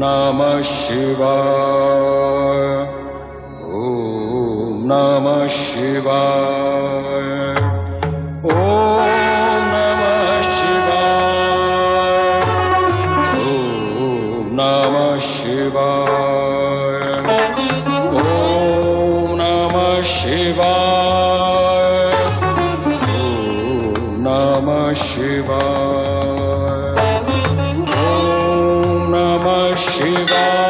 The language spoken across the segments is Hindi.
नमः शिवाय। ओम नमः शिवाय। ओम नमः शिवाय। ओम नमः शिवाय। ओम नमः शिवाय। ओम नमः शिवाय। ओम नमः शिवाय। ओम नमः शिवाय।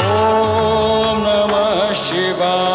ओम नमः शिवाय। ओम नमः शिवाय। ओम नमः शिवाय।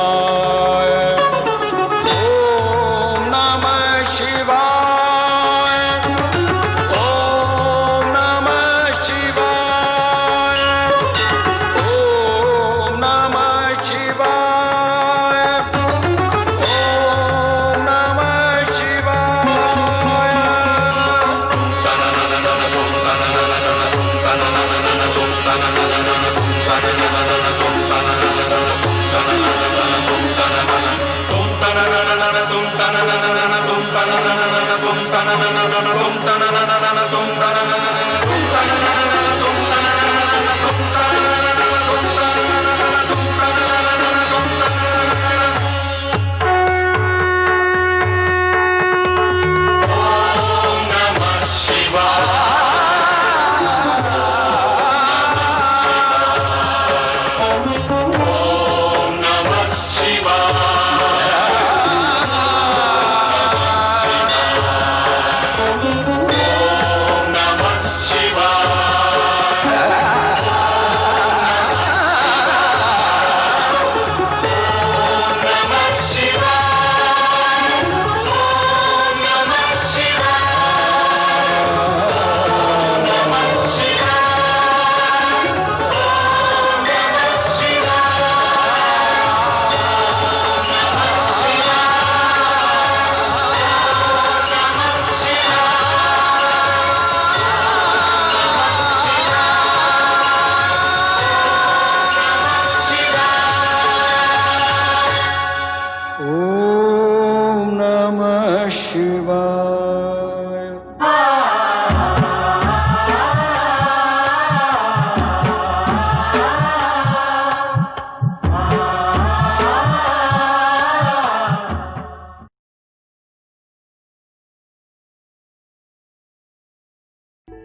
ओम नमः शिवाय।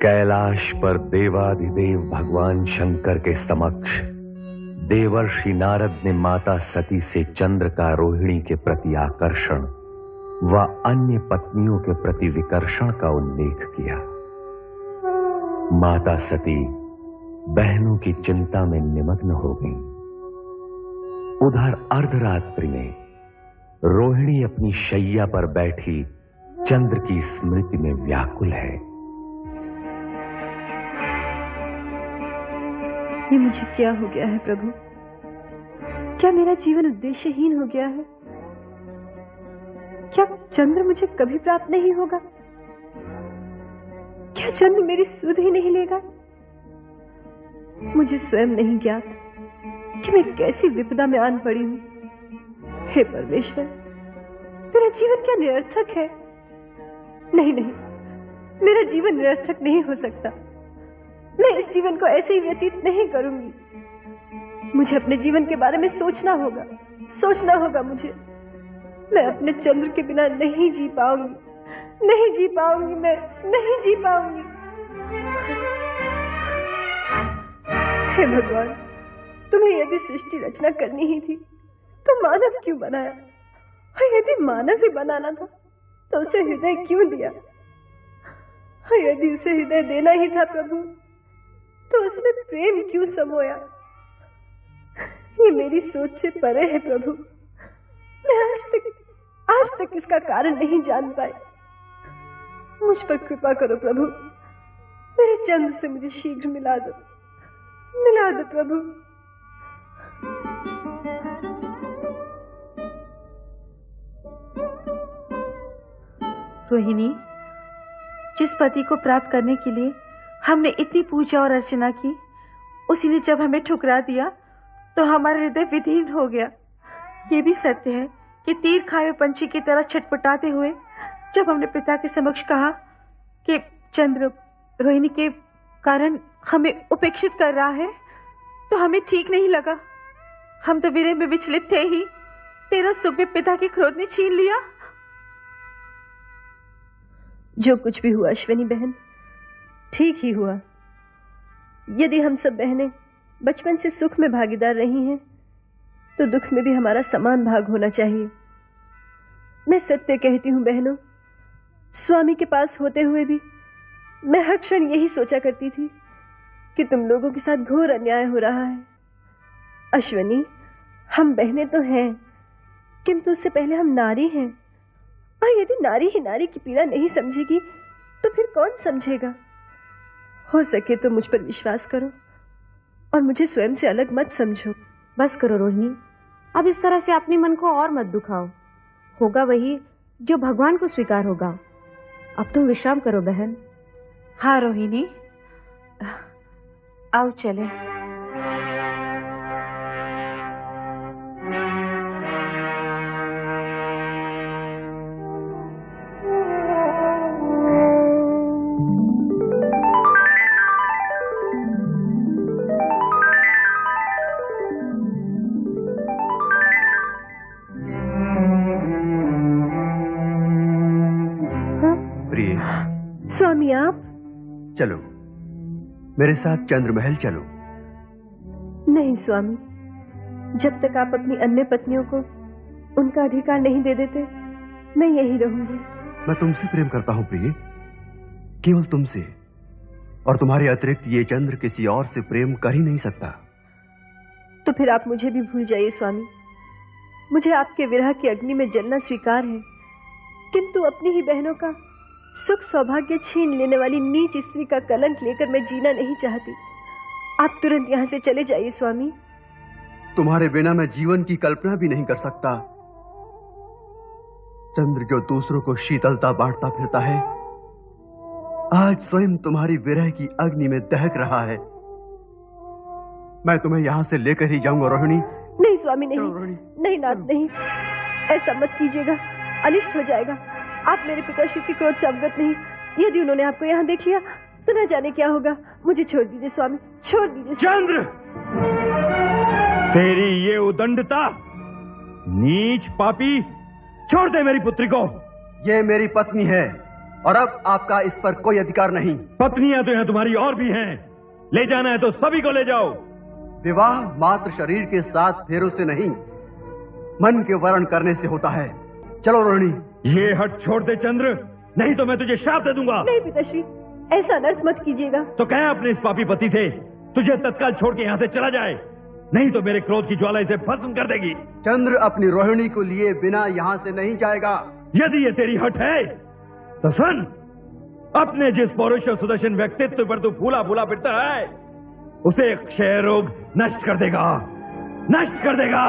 कैलाश पर देवाधिदेव भगवान शंकर के समक्ष देवर्षि नारद ने माता सती से चंद्र का रोहिणी के प्रति आकर्षण व अन्य पत्नियों के प्रति विकर्षण का उल्लेख किया। माता सती बहनों की चिंता में निमग्न हो गई। उधर अर्धरात्रि में रोहिणी अपनी शैया पर बैठी चंद्र की स्मृति में व्याकुल है। ये मुझे क्या हो गया है प्रभु? क्या मेरा जीवन उद्देश्यहीन हो गया है? क्या चंद्र मुझे कभी प्राप्त नहीं होगा? क्या चंद्र मेरी सुध ही नहीं लेगा? मुझे स्वयं नहीं ज्ञात कि मैं कैसी विपदा में आन पड़ी हूं। हे परमेश्वर, मेरा जीवन क्या निरर्थक है? नहीं नहीं, मेरा जीवन निरर्थक नहीं हो सकता। मैं इस जीवन को ऐसे ही व्यतीत नहीं करूंगी। मुझे अपने जीवन के बारे में सोचना होगा मुझे। मैं अपने चंद्र के बिना नहीं जी पाऊंगी, मैं नहीं जी पाऊंगी। हे भगवान, तुम्हें यदि सृष्टि रचना करनी ही थी तो मानव क्यों बनाया? और यदि मानव ही बनाना था तो उसे हृदय क्यों दिया? और यदि उसे हृदय देना ही था प्रभु, तो उसमें प्रेम क्यों समोया? ये मेरी सोच से परे है प्रभु। मैं आज तक इसका कारण नहीं जान पाई। मुझ पर कृपा करो प्रभु। मेरे चंद्र से मुझे शीघ्र मिला दो प्रभु। रोहिणी, जिस पति को प्राप्त करने के लिए हमने इतनी पूजा और अर्चना की, उसी ने जब हमें ठुकरा दिया तो हमारा हृदय विदीर्ण हो गया। ये भी सत्य है कि तीर खाए पंछी की तरह छटपटाते हुए जब हमने पिता के समक्ष कहा कि चंद्र रोहिणी के कारण हमें उपेक्षित कर रहा है तो हमें ठीक नहीं लगा। हम तो विरह में विचलित थे ही, तेरा सुख भी पिता के क्रोध ने छीन लिया। जो कुछ भी हुआ अश्विनी बहन, ठीक ही हुआ। यदि हम सब बहनें बचपन से सुख में भागीदार रही हैं, तो दुख में भी हमारा समान भाग होना चाहिए। मैं सत्य कहती हूं बहनों, स्वामी के पास होते हुए भी मैं हर क्षण यही सोचा करती थी कि तुम लोगों के साथ घोर अन्याय हो रहा है। अश्विनी, हम बहनें तो हैं, किंतु उससे पहले हम नारी हैं, और यदि नारी ही नारी की पीड़ा नहीं समझेगी तो फिर कौन समझेगा। हो सके तो मुझ पर विश्वास करो और मुझे स्वयं से अलग मत समझो। बस करो रोहिणी, अब इस तरह से अपने मन को और मत दुखाओ। होगा वही जो भगवान को स्वीकार होगा। अब तुम विश्राम करो बहन। हाँ रोहिणी, आओ चले। प्रिय, स्वामी आप? चलो मेरे साथ चंद्रमहल चलो। नहीं स्वामी, जब तक आप अपनी अन्य पत्नियों को उनका अधिकार नहीं दे देते, मैं यही रहूंगी। मैं तुमसे प्रेम करता हूं प्रिय, केवल तुमसे, और तुम्हारे अतिरिक्त ये चंद्र किसी और से प्रेम कर ही नहीं सकता। तो फिर आप मुझे भी भूल जाइए स्वामी। मुझे आपके विरह की अग्नि में जलना स्वीकार है, किंतु अपनी ही बहनों का सुख सौभाग्य छीन लेने वाली नीच स्त्री का कलंक लेकर मैं जीना नहीं चाहती। आप तुरंत यहाँ से चले जाइए स्वामी। तुम्हारे बिना मैं जीवन की कल्पना भी नहीं कर सकता। चंद्र जो दूसरों को शीतलता बांटता फिरता है, आज स्वयं तुम्हारी विरह की अग्नि में दहक रहा है। मैं तुम्हें यहां से लेकर ही जाऊंगा रोहिणी। नहीं स्वामी, नहीं नहीं नाथ, नहीं, ऐसा मत कीजिएगा, अनिष्ट हो जाएगा। आप मेरे पिताश्री के क्रोध से अवगत नहीं। यदि उन्होंने आपको यहाँ देख लिया तो न जाने क्या होगा। मुझे छोड़ दीजिए स्वामी, छोड़ दीजिए। चंद्र, तेरी ये उदंडता, नीच पापी, छोड़ दे मेरी पुत्री को। ये मेरी पत्नी है और अब आपका इस पर कोई अधिकार नहीं। पत्नियां तो यहाँ तुम्हारी और भी हैं, ले जाना है तो सभी को ले जाओ। विवाह मात्र शरीर के साथ फेरों से नहीं, मन के वर्ण करने से होता है। चलो रोहिणी। ये हट छोड़ दे चंद्र, नहीं तो मैं तुझे श्राप दे दूंगा। नहीं पिताश्री, ऐसा अनर्थ मत कीजिएगा। तो कह अपने इस पापी पति से तुझे तत्काल छोड़ के यहाँ से चला जाए, नहीं तो मेरे क्रोध की ज्वाला इसे भस्म कर देगी। चंद्र अपनी रोहिणी को लिए बिना यहाँ से नहीं जाएगा। यदि ये तेरी हट है तो सुन, अपने जिस पौरुष और सुदर्शन व्यक्तित्व पर तू फूला फूला फिरता है, उसे क्षय रोग नष्ट कर देगा, नष्ट कर देगा।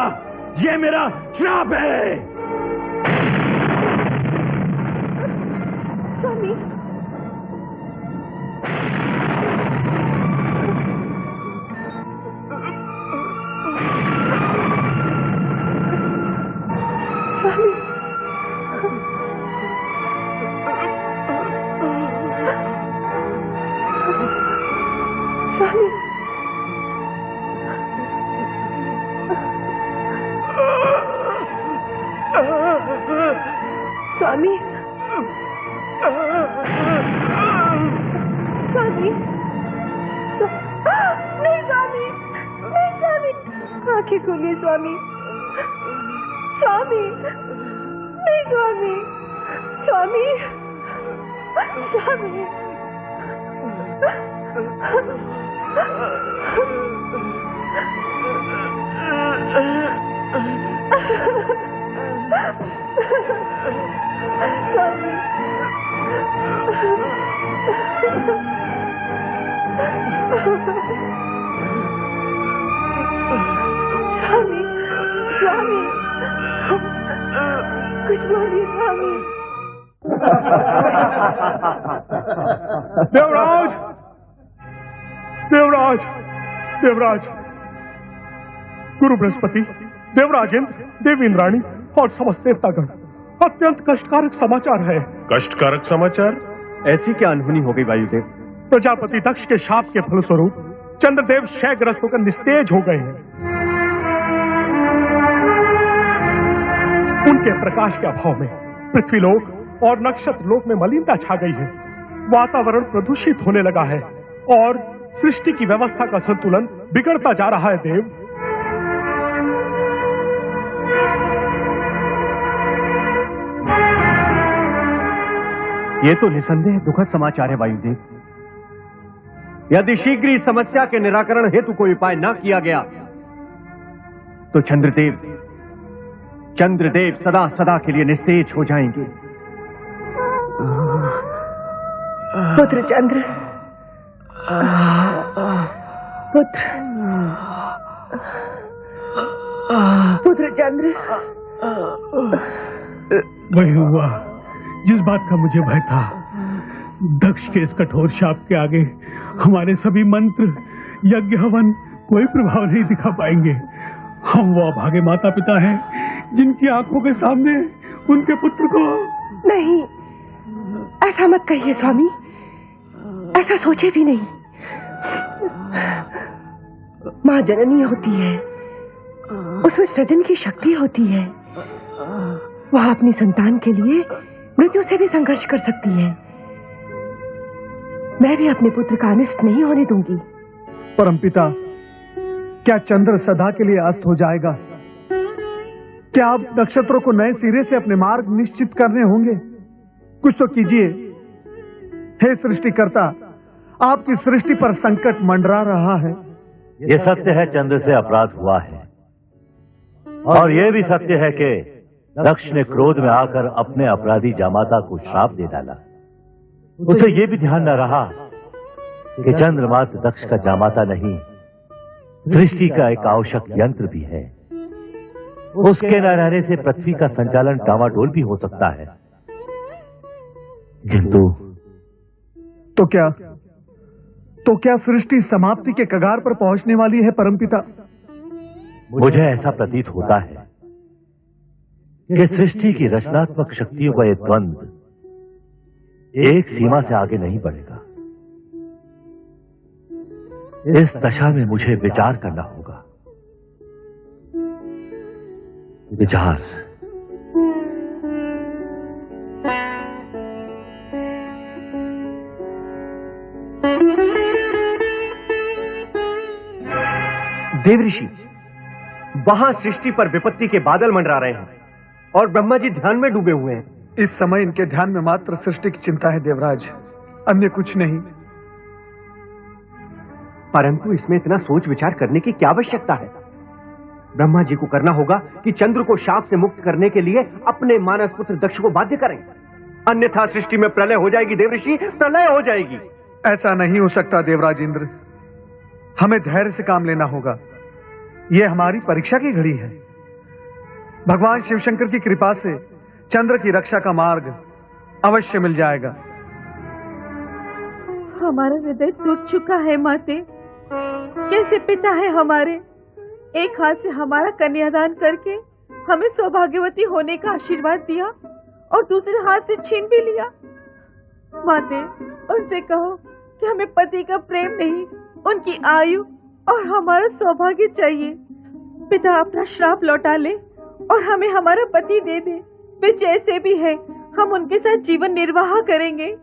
ये मेरा श्राप है। स्वामी, स्वामी, स्वामी, स्वामी, स्वामी, नहीं स्वामी, नहीं स्वामी, आंखें खोलिए स्वामी, स्वामी, नहीं स्वामी, स्वामी, स्वामी, स्वामी, स्वामी, स्वामी, कुछ बोलिए स्वामी। देवराज, देवराज, देवराज, गुरु बृहस्पति, देवराज इंद्र, देवी इंद्राणी और समस्त देवतागण, अत्यंत कष्टकारक समाचार है। कष्टकारक समाचार? ऐसी क्या अनहोनी हो गई वायुदेव? प्रजापति दक्ष के शाप के फलस्वरूप चंद्रदेव क्षयग्रस्त होकर निस्तेज हो गए हैं। उनके प्रकाश के अभाव में पृथ्वीलोक और नक्षत्र लोक में मलिनता छा गई है, वातावरण प्रदूषित होने लगा है और सृष्टि की व्यवस्था का संतुलन बिगड़ता जा रहा है देव। ये तो निसंदेह दुखद समाचार है वायुदेव। यदि शीघ्र इस समस्या के निराकरण हेतु कोई उपाय न किया गया तो चंद्रदेव सदा सदा के लिए निस्तेज हो जाएंगे। पुत्र चंद्र, पुत्र चंद्र। वही हुआ जिस बात का मुझे भय था। दक्ष के इस कठोर शाप के आगे हमारे सभी मंत्र, यज्ञ, हवन कोई प्रभाव नहीं दिखा पाएंगे। हम वो अभागे माता पिता हैं जिनकी आंखों के सामने उनके पुत्र को। नहीं, ऐसा मत कहिए स्वामी, ऐसा सोचे भी नहीं। माँ जननी होती है, उसमें सृजन की शक्ति होती है। वह अपनी संतान के लिए मृत्यु से भी संघर्ष कर सकती है। मैं भी अपने पुत्र का अनिष्ट नहीं होने दूंगी। परमपिता, क्या चंद्र सदा के लिए अस्त हो जाएगा? क्या आप नक्षत्रों को नए सिरे से अपने मार्ग निश्चित करने होंगे? कुछ तो कीजिए। हे सृष्टिकर्ता, आपकी सृष्टि पर संकट मंडरा रहा है। ये सत्य है, चंद्र से अपराध हुआ है, और यह भी सत्य है कि दक्ष ने क्रोध में आकर अपने अपराधी जामाता को श्राप दे डाला। उसे यह भी ध्यान न रहा कि चंद्रमात्र दक्ष का जामाता नहीं, सृष्टि का एक आवश्यक यंत्र भी है। उसके न रहने से पृथ्वी का संचालन डामाडोल भी हो सकता है। किंतु तो क्या सृष्टि समाप्ति के कगार पर पहुंचने वाली है परमपिता? मुझे ऐसा प्रतीत होता है कि सृष्टि की रचनात्मक शक्तियों का यह द्वंद्व एक सीमा से आगे नहीं बढ़ेगा। इस दशा में मुझे विचार करना होगा। विचार। देव ऋषि, वहां सृष्टि पर विपत्ति के बादल मंडरा रहे हैं और ब्रह्मा जी ध्यान में डूबे हुए हैं। इस समय इनके ध्यान में मात्र सृष्टि की चिंता है देवराज, अन्य कुछ नहीं। परंतु इसमें इतना सोच विचार करने की क्या आवश्यकता है? ब्रह्मा जी को करना होगा कि चंद्र को शाप से मुक्त करने के लिए अपने मानस पुत्र दक्ष को बाध्य करें, अन्यथा सृष्टि में प्रलय हो जाएगी। देव ऋषि, प्रलय हो जाएगी। ऐसा नहीं हो सकता देवराज इंद्र, हमें धैर्य से काम लेना होगा। यह हमारी परीक्षा की घड़ी है। भगवान शिवशंकर की कृपा से चंद्र की रक्षा का मार्ग अवश्य मिल जाएगा। हमारा हृदय टूट चुका है माते। कैसे पिता है हमारे, एक हाथ से हमारा कन्यादान करके हमें सौभाग्यवती होने का आशीर्वाद दिया और दूसरे हाथ से छीन भी लिया। माते, उनसे कहो कि हमें पति का प्रेम नहीं, उनकी आयु और हमारा सौभाग्य चाहिए। पिता अपना श्राप लौटा ले और हमें हमारा पति दे दे। वे जैसे भी हैं, हम उनके साथ जीवन निर्वाह करेंगे।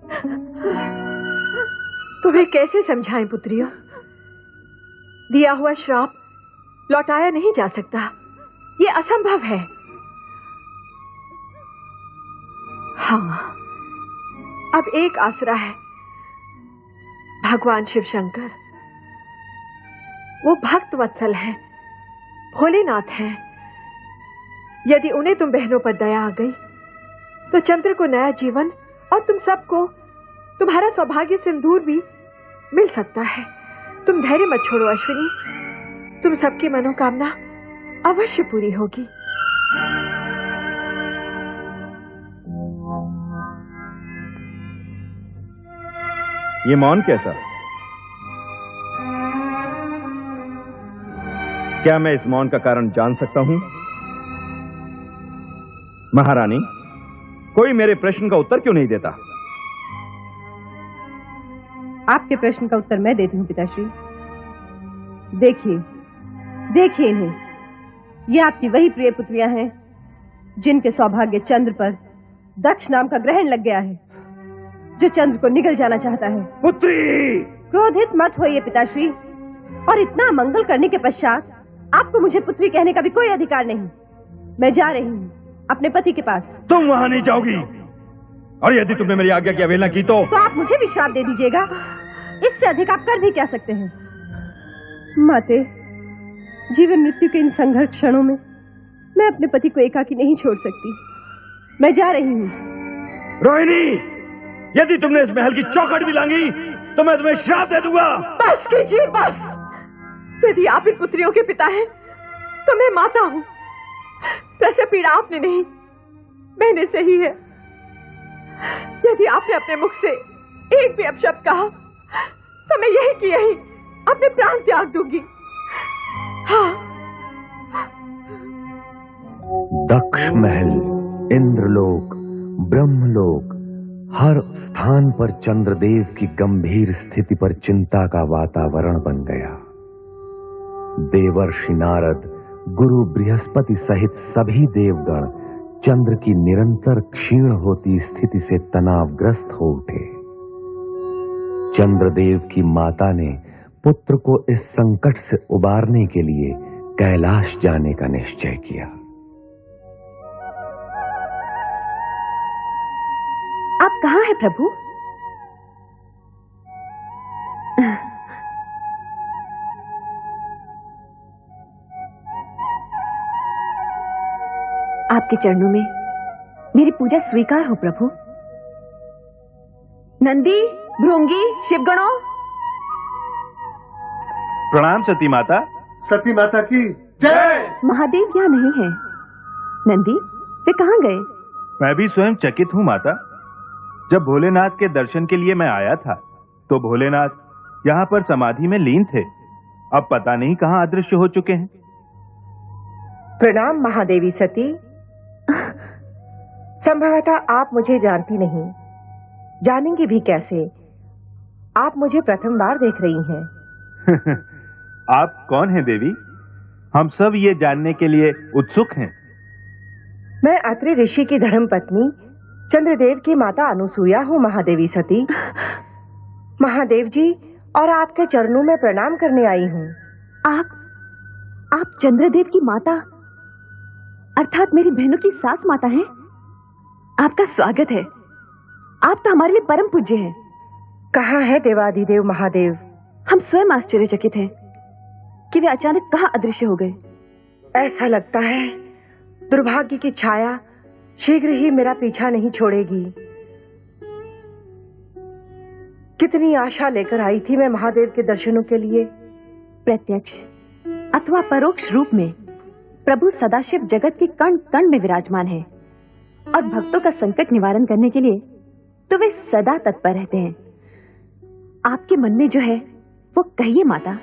तुम्हें कैसे समझाएं पुत्रियों? दिया हुआ श्राप लौटाया नहीं जा सकता, ये असंभव है। हाँ, अब एक आसरा है, भगवान शिव शंकर। वो भक्त वत्सल हैं, भोलेनाथ हैं। यदि उन्हें तुम बहनों पर दया आ गई तो चंद्र को नया जीवन और तुम सबको तुम्हारा सौभाग्य सिंदूर भी मिल सकता है। तुम धैर्य मत छोड़ो अश्विनी, तुम सबकी मनोकामना अवश्य पूरी होगी। ये मौन कैसा? क्या मैं इस मौन का कारण जान सकता हूं? महारानी, कोई मेरे प्रश्न का उत्तर क्यों नहीं देता? आपके प्रश्न का उत्तर मैं देती हूँ पिताश्री। देखिए देखिए इन्हें, ये आपकी वही प्रिय पुत्रियां हैं जिनके सौभाग्य चंद्र पर दक्ष नाम का ग्रहण लग गया है, जो चंद्र को निगल जाना चाहता है। पुत्री! क्रोधित मत होइए पिताश्री, और इतना मंगल करने के पश्चात आपको मुझे पुत्री कहने का भी कोई अधिकार नहीं। मैं जा रही हूँ अपने पति के पास। तुम वहां नहीं जाओगी, और यदि तुमने मेरी आज्ञा की अवहेलना की तो आप मुझे भी श्राप दे दीजिएगा। इससे अधिक आप कर भी क्या सकते हैं। माते, जीवन मृत्यु के इन संघर्ष क्षणों में मैं अपने पति को एकाकी नहीं छोड़ सकती। मैं जा रही हूँ। रोहिणी, यदि तुमने इस महल की चौखट भी लांगी तो मैं तुम्हें श्राप दे दूंगा। बस कीजिए बस। यदि आप इन पुत्रियों के पिता हैं तो मैं माता हूँ। प्रसव पीड़ा आपने नहीं, मैंने सही है। यदि आपने अपने मुख से एक भी अपशब्द कहा तो मैं यही की यही अपने प्राण त्याग दूंगी। हाँ। दक्ष महल, इंद्रलोक, ब्रह्मलोक, हर स्थान पर चंद्रदेव की गंभीर स्थिति पर चिंता का वातावरण बन गया। देवर्षि नारद, गुरु बृहस्पति सहित सभी देवगण चंद्र की निरंतर क्षीण होती स्थिति से तनावग्रस्त हो उठे। चंद्रदेव की माता ने पुत्र को इस संकट से उबारने के लिए कैलाश जाने का निश्चय किया। आप कहाँ हैं प्रभु? आपके चरणों में मेरी पूजा स्वीकार हो प्रभु। नंदी, भृंगी, शिवगणों, प्रणाम सती माता। सती माता की जय। महादेव यहाँ नहीं है। नंदी, वे कहाँ गए? मैं भी स्वयं चकित हूँ माता। जब भोलेनाथ के दर्शन के लिए मैं आया था तो भोलेनाथ यहाँ पर समाधि में लीन थे। अब पता नहीं कहाँ अदृश्य हो चुके हैं। प्रणाम महादेवी सती। संभवतः आप मुझे जानती नहीं, जानेंगी भी कैसे। आप मुझे प्रथम बार देख रही हैं। आप कौन हैं देवी? हम सब ये जानने के लिए उत्सुक हैं। मैं अत्रि ऋषि की धर्मपत्नी चंद्रदेव की माता अनुसूया हूँ महादेवी सती। महादेव जी और आपके चरणों में प्रणाम करने आई हूँ। आप चंद्रदेव की माता अर्थात मेरी बहनों की सास माता हैं। आपका स्वागत है। आप तो हमारे लिए परम पूज्य हैं। कहाँ है देवाधिदेव महादेव? हम स्वयं आश्चर्यचकित हैं कि वे अचानक कहाँ अदृश्य हो गए। ऐसा लगता है दुर्भाग्य की छाया शीघ्र ही मेरा पीछा नहीं छोड़ेगी। कितनी आशा लेकर आई थी मैं महादेव के दर्शनों के लिए। प्रत्यक्ष अथवा परोक्ष रूप में प्रभु सदाशिव जगत के कण कण में विराजमान है और भक्तों का संकट निवारण करने के लिए तो वे सदा तत्पर रहते हैं। आपके मन में जो है वो कहिए माता।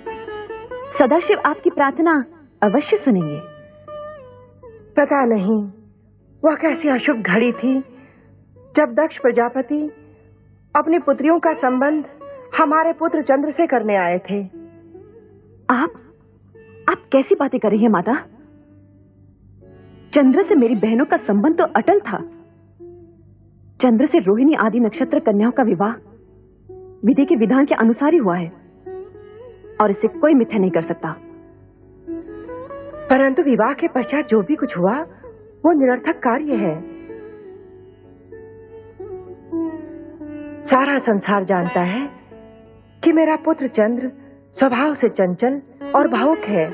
सदाशिव आपकी प्रार्थना अवश्य सुनेंगे। पता नहीं वह कैसी अशुभ घड़ी थी जब दक्ष प्रजापति अपनी पुत्रियों का संबंध हमारे पुत्र चंद्र से करने आए थे। आप कैसी बातें कर रही हैं माता? चंद्र से मेरी बहनों का संबंध तो अटल था। चंद्र से रोहिणी आदि नक्षत्र कन्याओं का विवाह विधि के विधान के अनुसार ही हुआ है और इसे कोई मिथ्या नहीं कर सकता। परंतु विवाह के पश्चात जो भी कुछ हुआ वो निरर्थक कार्य है। सारा संसार जानता है कि मेरा पुत्र चंद्र स्वभाव से चंचल और भावुक है।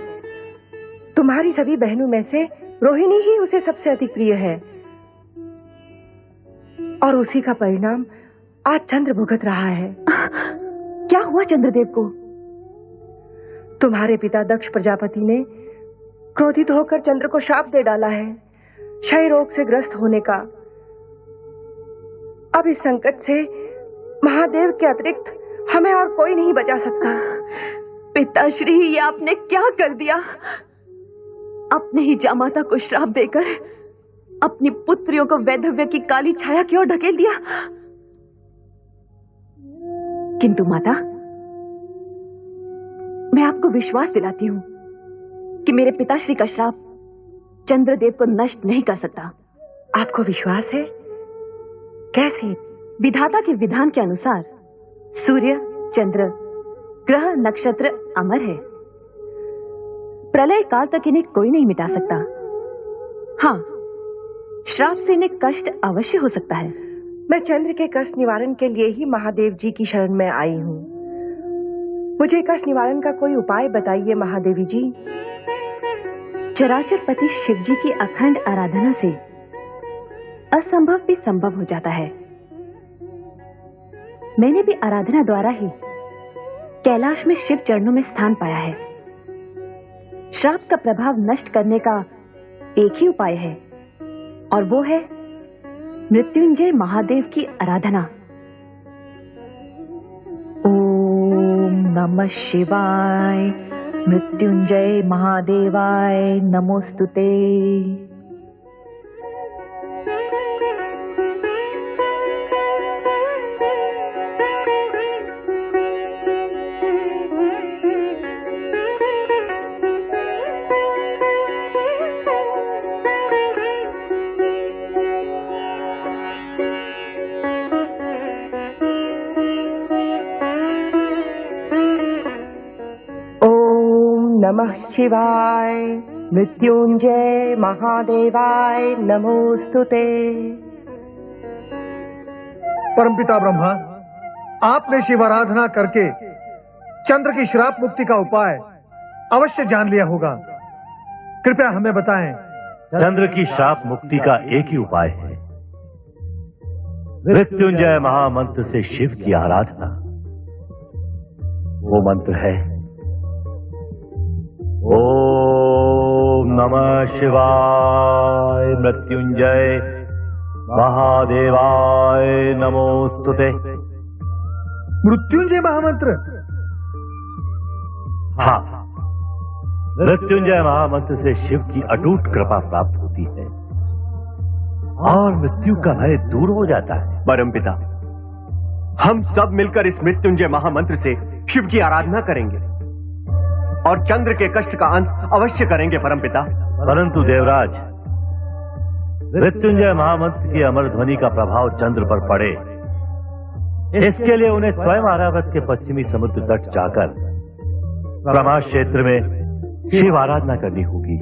तुम्हारी सभी बहनों में से रोहिणी ही उसे सबसे अधिक प्रिय है और उसी का परिणाम आज चंद्र भुगत रहा है। क्या हुआ चंद्रदेव को? तुम्हारे पिता दक्ष प्रजापति ने क्रोधित होकर चंद्र को शाप दे डाला है, क्षय रोग से ग्रस्त होने का। अब इस संकट से महादेव के अतिरिक्त हमें और कोई नहीं बचा सकता। पिताश्री, ये आपने क्या कर दिया? अपने ही जामाता को श्राप देकर अपनी पुत्रियों को वैधव्य की काली छाया की ओर ढकेल दिया। किंतु माता, मैं आपको विश्वास दिलाती हूं कि मेरे पिताश्री का श्राप चंद्रदेव को नष्ट नहीं कर सकता। आपको विश्वास है? कैसे? विधाता के विधान के अनुसार सूर्य, चंद्र, ग्रह, नक्षत्र अमर है। प्रलय काल तक इन्हें कोई नहीं मिटा सकता। हाँ, श्राप से इन्हें कष्ट अवश्य हो सकता है। मैं चंद्र के कष्ट निवारण के लिए ही महादेव जी की शरण में आई हूँ। मुझे कष्ट निवारण का कोई उपाय बताइए महादेवी जी। चराचर पति शिव जी की अखंड आराधना से असंभव भी संभव हो जाता है। मैंने भी आराधना द्वारा ही कैलाश में शिव चरणों में स्थान पाया है। श्राप का प्रभाव नष्ट करने का एक ही उपाय है, और वो है मृत्युंजय महादेव की आराधना। ओम नमः शिवाय, मृत्युंजय महादेवाय नमोस्तुते। नमः शिवाय, मृत्युंजय महादेवाय नमोस्तुते। परमपिता ब्रह्मा, आपने शिवाराधना करके चंद्र की श्राप मुक्ति का उपाय अवश्य जान लिया होगा। कृपया हमें बताएं। चंद्र की श्राप मुक्ति का एक ही उपाय है, मृत्युंजय महामंत्र से शिव की आराधना। वो मंत्र है ओम नमः शिवाय, मृत्युंजय महादेवाय नमोस्तुते। मृत्युंजय महामंत्र? हाँ, मृत्युंजय महामंत्र से शिव की अटूट कृपा प्राप्त होती है और मृत्यु का भय दूर हो जाता है। परमपिता, हम सब मिलकर इस मृत्युंजय महामंत्र से शिव की आराधना करेंगे और चंद्र के कष्ट का अंत अवश्य करेंगे परमपिता। परंतु देवराज, मृत्युंजय महामंत्र की अमर ध्वनि का प्रभाव चंद्र पर पड़े, इसके लिए उन्हें स्वयं आरावत के पश्चिमी समुद्र तट जाकर प्रमाश क्षेत्र में शिव आराधना करनी होगी।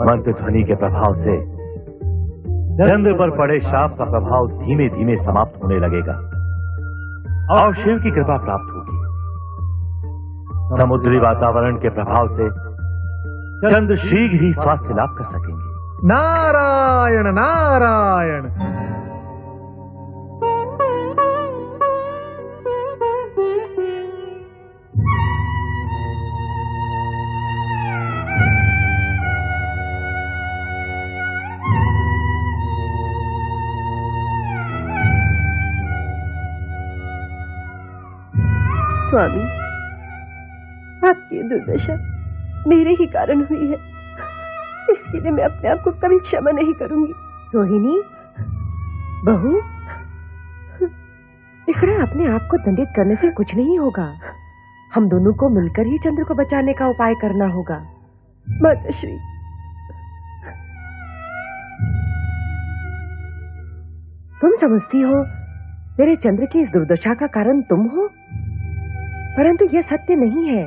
मंत्र ध्वनि के प्रभाव से चंद्र पर पड़े शाप का प्रभाव धीमे धीमे समाप्त होने लगेगा और शिव की कृपा प्राप्त होगी। समुद्री वातावरण के प्रभाव से चंद्र शीघ्र ही स्वास्थ्य लाभ कर सकेंगे। नारायण नारायण। स्वामी, आपकी दुर्दशा मेरे ही कारण हुई है। इसके लिए मैं अपने आप को कभी क्षमा नहीं करूंगी। रोहिणी बहू, इस तरह अपने आप को दंडित करने से कुछ नहीं होगा। हम दोनों को मिलकर ही चंद्र को बचाने का उपाय करना होगा। माताश्री, तुम समझती हो मेरे चंद्र की इस दुर्दशा का कारण तुम हो, परंतु यह सत्य नहीं है।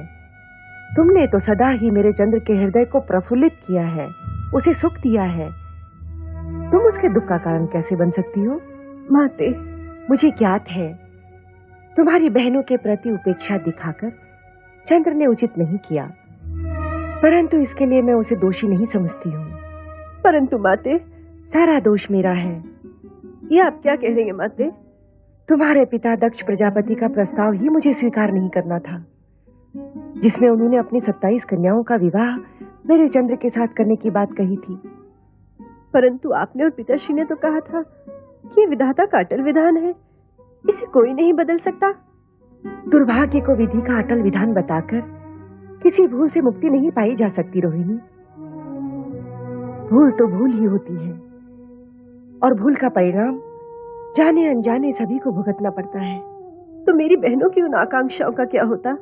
तुमने तो सदा ही मेरे चंद्र के हृदय को प्रफुल्लित किया है, उसे सुख दिया है। तुम उसके दुख का कारण कैसे बन सकती हो? माते, मुझे ज्ञात है तुम्हारी बहनों के प्रति उपेक्षा दिखाकर चंद्र ने उचित नहीं किया, परंतु इसके लिए मैं उसे दोषी नहीं समझती हूँ। परंतु माते, सारा दोष मेरा है। ये आप क्या कह रही हैं माते? तुम्हारे पिता दक्ष प्रजापति का प्रस्ताव ही मुझे स्वीकार नहीं करना था, जिसमें उन्होंने अपनी 27 कन्याओं का विवाह मेरे चंद्र के साथ करने की बात कही थी। परंतु आपने और पिताश्री ने तो कहा था कि ये विधाता का अटल विधान है, इसे कोई नहीं बदल सकता। दुर्भाग्य को विधि का अटल विधान बताकर किसी भूल से मुक्ति नहीं पाई जा सकती रोहिणी। भूल तो भूल ही होती है और भूल का परिणाम जाने अनजाने सभी को भुगतना पड़ता है। तो मेरी बहनों की उन आकांक्षाओं का क्या होता?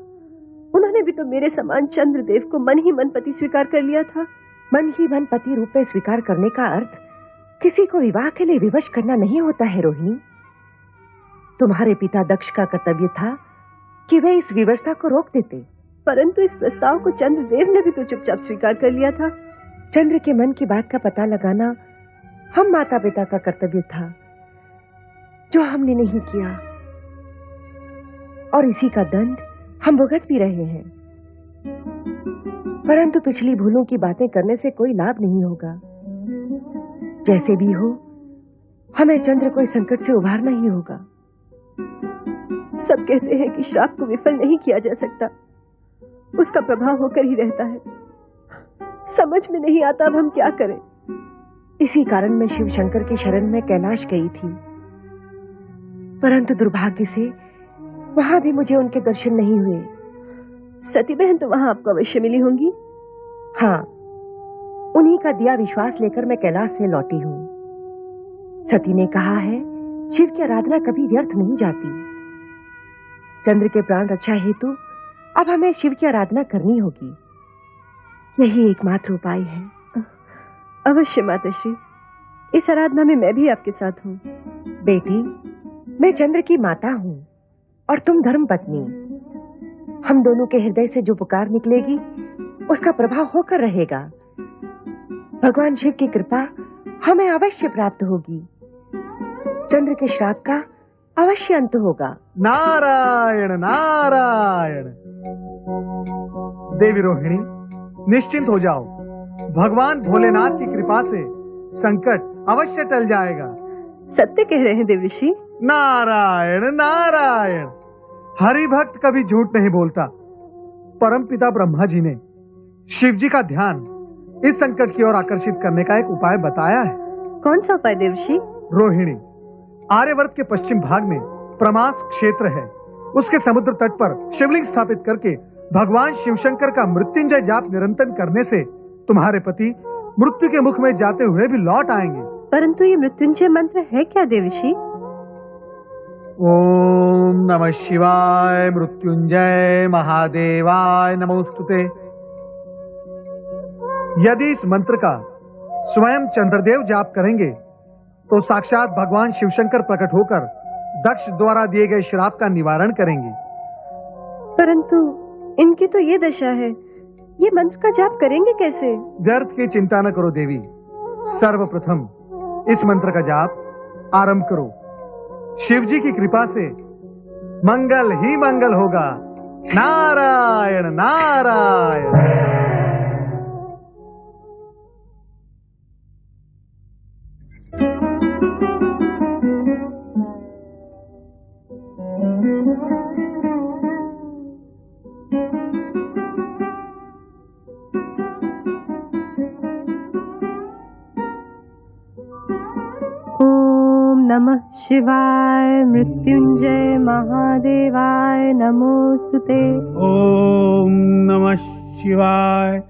उन्होंने भी तो मेरे समान चंद्रदेव को मन ही मन पति स्वीकार कर लिया था। मन ही मन पति रूप में स्वीकार करने का अर्थ किसी को विवाह के लिए विवश करना नहीं होता है रोहिणी। तुम्हारे पिता दक्ष का कर्तव्य था कि वे इस व्यवस्था को रोक देते, परंतु इस प्रस्ताव को चंद्रदेव ने भी तो चुपचाप स्वीकार कर लिया था। चंद्र के मन की बात का पता लगाना हम माता पिता का कर्तव्य था, जो हमने नहीं किया, और इसी का दंड हम भुगत भी रहे हैं। परंतु पिछली भूलों की बातें करने से कोई लाभ नहीं होगा। जैसे भी हो, हमें चंद्र को इस संकट से उभारना ही होगा। सब कहते हैं कि श्राप को विफल नहीं किया जा सकता, उसका प्रभाव होकर ही रहता है। समझ में नहीं आता अब हम क्या करें। इसी कारण मैं शिव शंकर की शरण में कैलाश गई थी, परंतु दुर्भाग्य से वहां भी मुझे उनके दर्शन नहीं हुए। सती बहन तो वहां आपको अवश्य मिली होंगी। हाँ, उन्हीं का दिया विश्वास लेकर मैं कैलाश से लौटी हूँ। सती ने कहा है, शिव की आराधना कभी व्यर्थ नहीं जाती। चंद्र के प्राण रक्षा हेतु अब हमें शिव की आराधना करनी होगी। यही एकमात्र उपाय है। अवश्य माताश्री, इस आराधना में मैं भी आपके साथ हूँ। बेटी, मैं चंद्र की माता हूँ और तुम धर्म पत्नी। हम दोनों के हृदय से जो पुकार निकलेगी उसका प्रभाव होकर रहेगा। भगवान शिव की कृपा हमें अवश्य प्राप्त होगी। चंद्र के श्राप का अवश्य अंत होगा। नारायण नारायण। देवी रोहिणी, निश्चिंत हो जाओ। भगवान भोलेनाथ की कृपा से संकट अवश्य टल जाएगा। सत्य कह रहे हैं देवऋषि। नारायण नारायण। हरि भक्त कभी झूठ नहीं बोलता। परमपिता ब्रह्मा जी ने शिव जी का ध्यान इस संकट की ओर आकर्षित करने का एक उपाय बताया है। कौन सा उपाय देवऋषि? रोहिणी, आर्यवर्त के पश्चिम भाग में प्रमास क्षेत्र है। उसके समुद्र तट पर शिवलिंग स्थापित करके भगवान शिवशंकर का मृत्युंजय जाप निरंतर करने से तुम्हारे पति मृत्यु के मुख में जाते हुए भी लौट आएंगे। परंतु ये मृत्युंजय मंत्र है क्या देवऋषि? ओम नमः शिवाय मृत्युंजय महादेवाय नमोस्तुते। यदि इस मंत्र का स्वयं चंद्रदेव जाप करेंगे तो साक्षात भगवान शिवशंकर प्रकट होकर दक्ष द्वारा दिए गए श्राप का निवारण करेंगे। परंतु इनकी तो ये दशा है, ये मंत्र का जाप करेंगे कैसे? व्यर्थ की चिंता न करो देवी। सर्वप्रथम इस मंत्र का जाप आरंभ करो। शिव जी की कृपा से मंगल ही मंगल होगा। नारायण नारायण। नमः शिवाय मृत्युंजय महादेवाय नमोस्तुते। ओम नमः शिवाय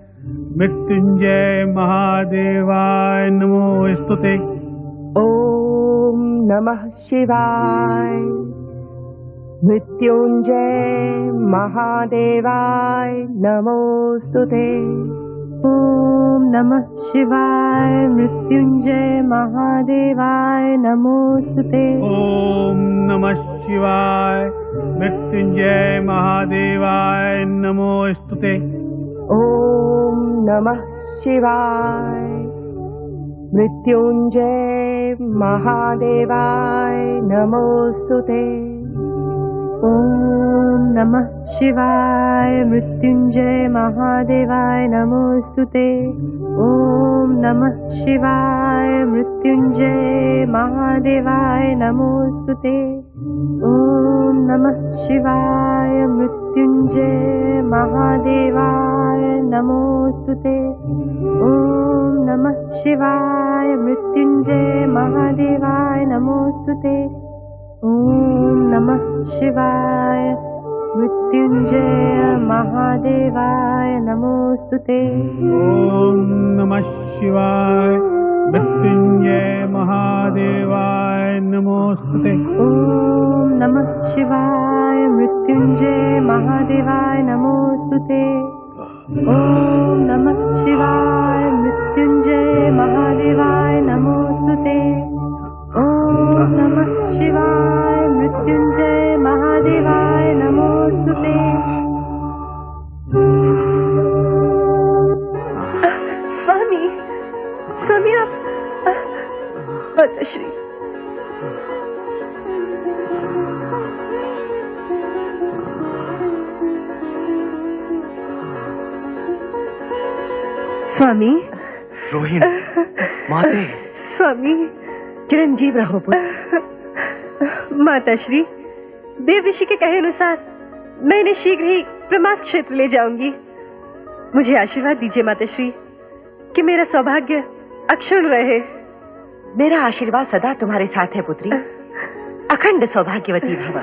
मृत्युंजय महादेवाय नमोस्तुते। ओम नमः शिवाय मृत्युंजय महादेवाय नमोस्तुते। ओम नमः शिवाय मृत्युंजय महादेवाय नमोस्तुते। ओम नमः शिवाय मृत्युंजय महादेवाय नमोस्तुते। ओम नमः शिवाय मृत्युंजय महादेवाय नमोस्तुते। ओम नमः शिवाय मृत्युंजय महादेवाय नमोस्तुते। ओम नमः शिवाय मृत्युंजय महादेवाय नमोस्तुते। ओम नमः शिवाय मृत्युंजय महादेवाय नमोस्तुते। ओम नमः शिवाय मृत्युंजय महादेवाय नमोस्तुते। ओम नमः शिवाय मृत्युंजय महादेवाय नमोस्तुते। ओम नमः शिवाय मृत्युंजय महादेवाय नमोस्तुते। ओम नमः शिवाय मृत्युंजय महादेवाय नमोस्तुते। ओम नमः शिवाय मृत्युंजय महादेवाय नमोस्तुते। ओम नमः शिवाय मृत्युंजय महादेवाय नमोस्तुते। स्वामी, स्वामी आप माताश्री, स्वामी। रोहिणी, माते। स्वामी, चिरंजीव रहो पुत्र। माताश्री, देव ऋषि के कहे अनुसार मैं इन्हें शीघ्र ही ब्रह्मास्त्र क्षेत्र ले जाऊंगी। मुझे आशीर्वाद दीजिए माताश्री कि मेरा सौभाग्य अक्षुण्ण रहे। मेरा आशीर्वाद सदा तुम्हारे साथ है पुत्री। अखंड सौभाग्यवती भव।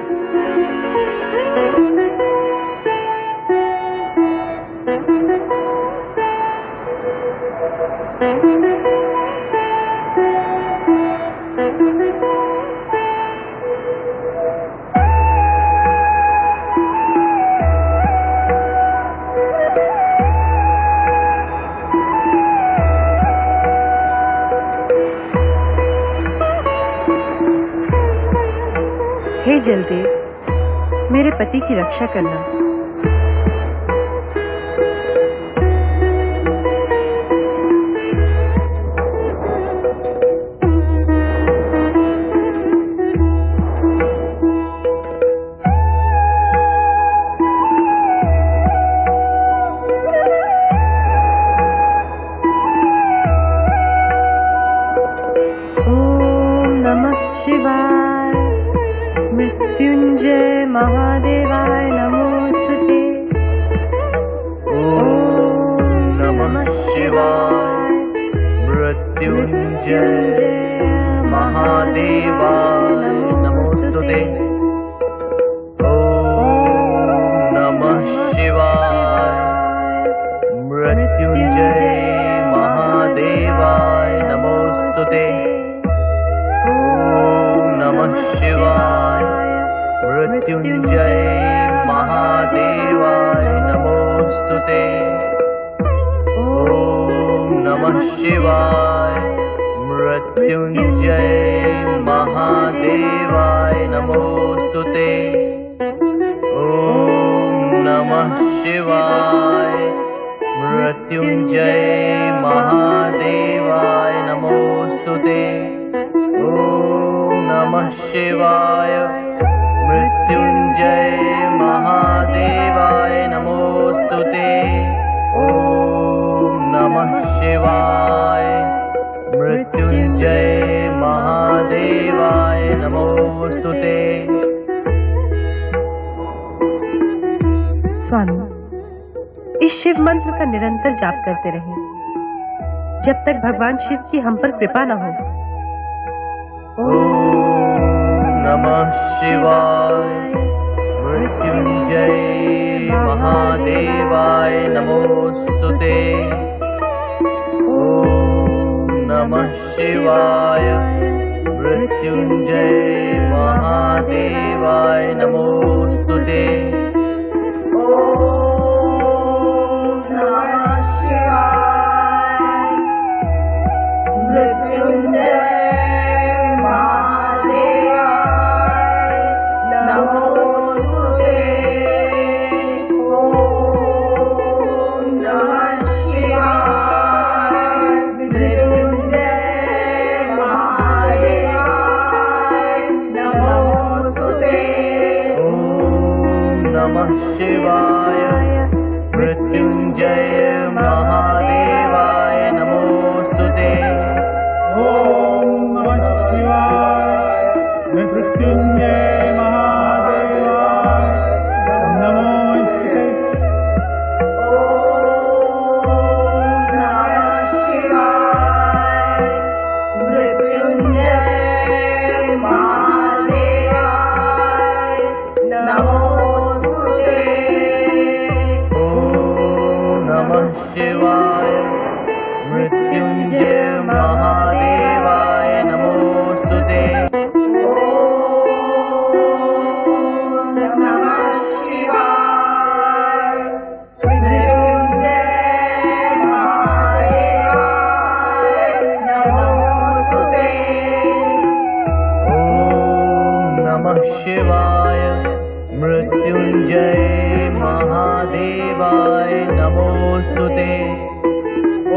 हे जलदेव, मेरे पति की रक्षा करना। ओम नमः शिवाय मृत्युंजय महादेवाय नमोस्तुते। ओम नमः शिवाय मृत्युंजय महादेवाय नमोस्तुते। ओम नमः शिवाय मृत्युंजय महादेवाय नमोस्तुते। ओम नमः शिवाय मृत्युंजय महादेवाय नमोस्तुते। ओम नमः शिवाय मृत्युंजय महादेवाय नमोस्तुते। ओम नमः शिवाय मृत्युंजय महादेवाय नमोस्तुते। ओम नमः शिवाय मृत्युंजय महादेवाय नमोस्तुते। ओम नमः शिवाय मृत्युंजय महादेवाय नमोस्तुते। स्वामी, इस शिव मंत्र का निरंतर जाप करते रहें जब तक भगवान शिव की हम पर कृपा न हो। नमः शिवाय मृत्युंजय महादेवाय नमोस्तुते। ओम नमः शिवाय मृत्युंजय महादेवाय नमोस्तुते। ओम नमः शिवाय मृत्युंजय शिवाय मृत्युंजय महादेवाय नमोस्तुते। ओम नमः शिवाय मृत्युंजय महादेवाय नमोस्तुते। ओम नमः शिवाय मृत्युंजय महादेवाय नमोस्तुते। ओम नमः शिवाय मृत्युंजय महादेवाय नमोस्तुते।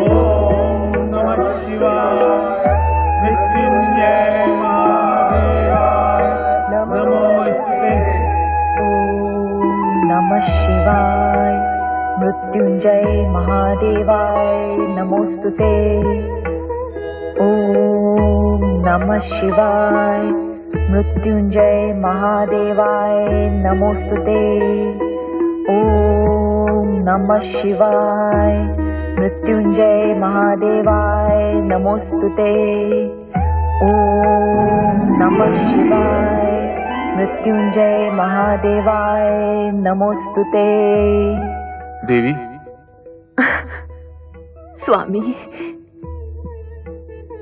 ओम नमः शिवाय मृत्युंजय महादेवाय नमोस्तुते। ओम नमः शिवाय मृत्युंजय महादेवाय नमोस्तुते। ओम नमः शिवाय मृत्युंजय महादेवाय नमोस्तुते। ओम नमः शिवाय मृत्युंजय महादेवाय नमोस्तुते। ओम नमः शिवाय मृत्युंजय महादेवाय नमोस्तुते। देवी। स्वामी,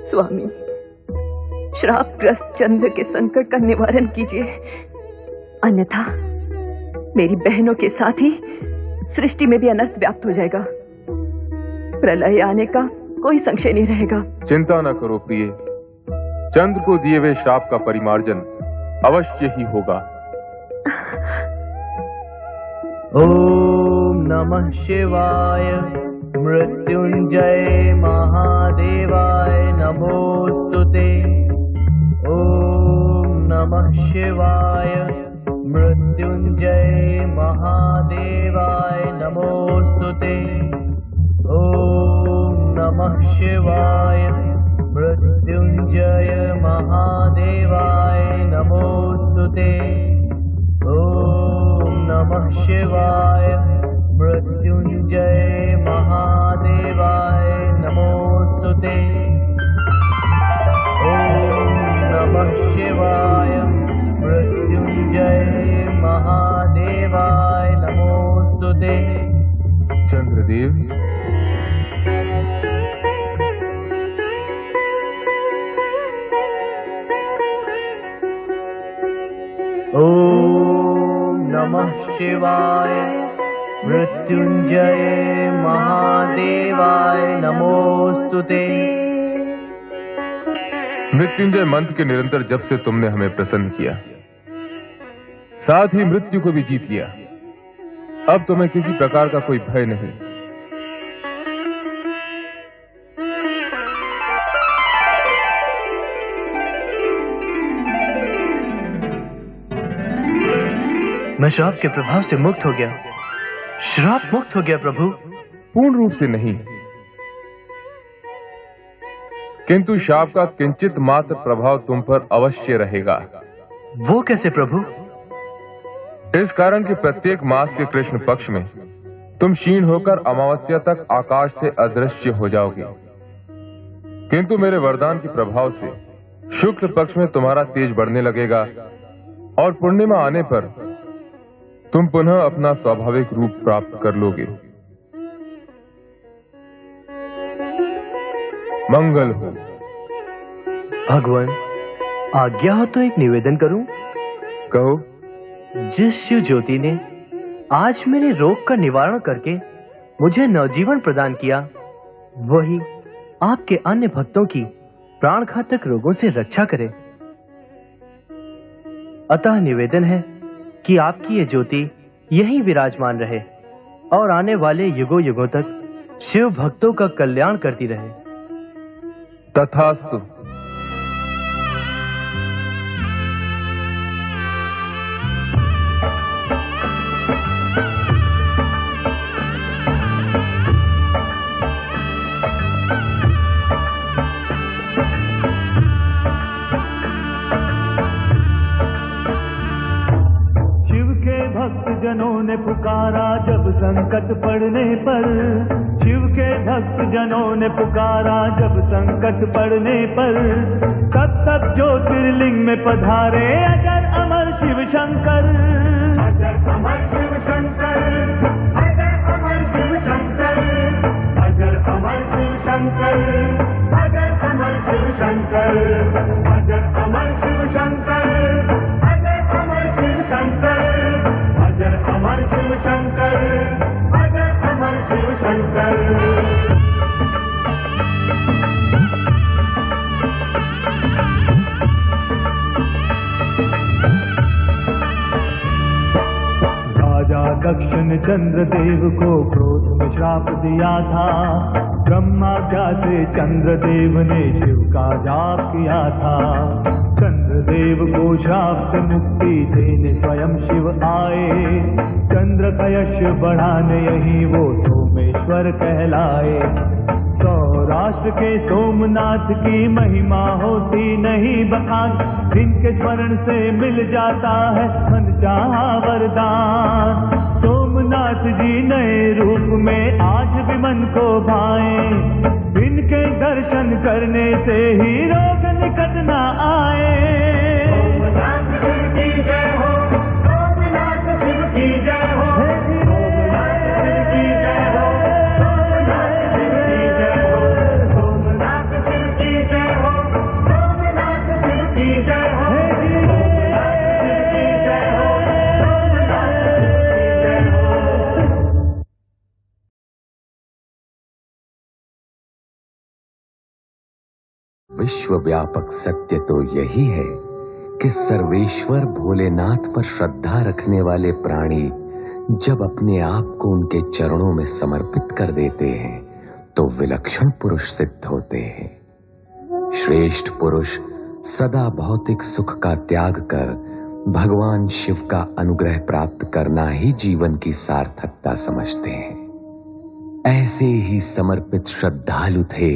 स्वामी, श्रापग्रस्त चंद्र के संकट का निवारण कीजिए, अन्यथा मेरी बहनों के साथ ही सृष्टि में भी अनर्थ व्याप्त हो जाएगा। प्रलय आने का कोई संशय नहीं रहेगा। चिंता न करो प्रिय, चंद्र को दिए हुए श्राप का परिमार्जन अवश्य ही होगा। ओम नमः शिवाय मृत्युंजय महादेवाय नमोस्तुते। ओम नमः शिवाय मृत्युंजय महादेवाय नमोस्तुते। ओम नमः शिवाय मृत्युंजय महादेवाय नमोस्तुते। ओम नमः शिवाय मृत्युंजय महादेवाय नमोस्तुते। ओम नमः शिवाय मृत्युंजय महादेवाय नमोस्तुते। चंद्रदेव। ओम नमः शिवाय मृत्युंजय महादेवाय नमोस्तुते। मृत्युंजय मंत्र के निरंतर जप से तुमने हमें प्रसन्न किया, साथ ही मृत्यु को भी जीत लिया। अब तुम्हें किसी प्रकार का कोई भय नहीं। मैं श्राप के प्रभाव से मुक्त हो गया। श्राप मुक्त हो गया प्रभु। पूर्ण रूप से नहीं, किंतु शाप का किंचित मात्र प्रभाव तुम पर अवश्य रहेगा। वो कैसे प्रभु? इस कारण कि प्रत्येक मास के कृष्ण पक्ष में तुम क्षीण होकर अमावस्या तक आकाश से अदृश्य हो जाओगे, किंतु मेरे वरदान के प्रभाव से शुक्ल पक्ष में तुम्हारा तेज बढ़ने लगेगा और पूर्णिमा आने पर तुम पुनः अपना स्वाभाविक रूप प्राप्त कर लोगे। मंगल हो। भगवान, आज्ञा हो तो एक निवेदन करूं? कहो। जिस शिव ज्योति ने आज मेरे रोग का निवारण करके मुझे नवजीवन प्रदान किया, वही आपके अन्य भक्तों की प्राण घातक रोगों से रक्षा करे। अतः निवेदन है कि आपकी ये ज्योति यहीं विराजमान रहे और आने वाले युगों युगों तक शिव भक्तों का कल्याण करती रहे। तथास्तु। जनों ने पुकारा जब संकट पड़ने पर, शिव के भक्त जनों ने पुकारा जब संकट पड़ने पर, तब तब ज्योतिर्लिंग में पधारे अजर अमर शिव शंकर। अजर अमर शिव शंकर, अजर अमर शिव शंकर, अजर अमर शिव शंकर, अजर अमर शिव शंकर, अजर अमर शिव शंकर, अजर अमर शिव शंकर, अजर अमर शिव शंकर, अजर अमर शिव शंकर। राजा दक्ष ने चंद्रदेव को क्रोध में श्राप दिया था। ब्रह्माज्ञा से चंद्रदेव ने शिव का जाप किया था। चंद्रदेव को श्राप से मुक्ति देने स्वयं शिव आए। चंद्र का यश बढ़ाने यही वो सोमेश्वर कहलाए। सौराष्ट्र के सोमनाथ की महिमा होती नहीं बखान। जिनके स्मरण से मिल जाता है मन चाहा वरदान। सोमनाथ जी नए रूप में आज भी मन को भाए। इनके दर्शन करने से ही रोग निकट न आए। सोमनाथ शिव की जय हो, सोमनाथ शिव की जय हो, सोमनाथ शिव की जय हो, सोमनाथ शिव की जय हो, सोमनाथ शिव की जय हो, सोमनाथ शिव की जय हो, सोमनाथ शिव की जय हो, सोमनाथ शिव की जय हो। विश्वव्यापक सत्य तो यही है कि सर्वेश्वर भोलेनाथ पर श्रद्धा रखने वाले प्राणी जब अपने आप को उनके चरणों में समर्पित कर देते हैं तो विलक्षण पुरुष सिद्ध होते हैं। श्रेष्ठ पुरुष सदा भौतिक सुख का त्याग कर भगवान शिव का अनुग्रह प्राप्त करना ही जीवन की सार्थकता समझते हैं। ऐसे ही समर्पित श्रद्धालु थे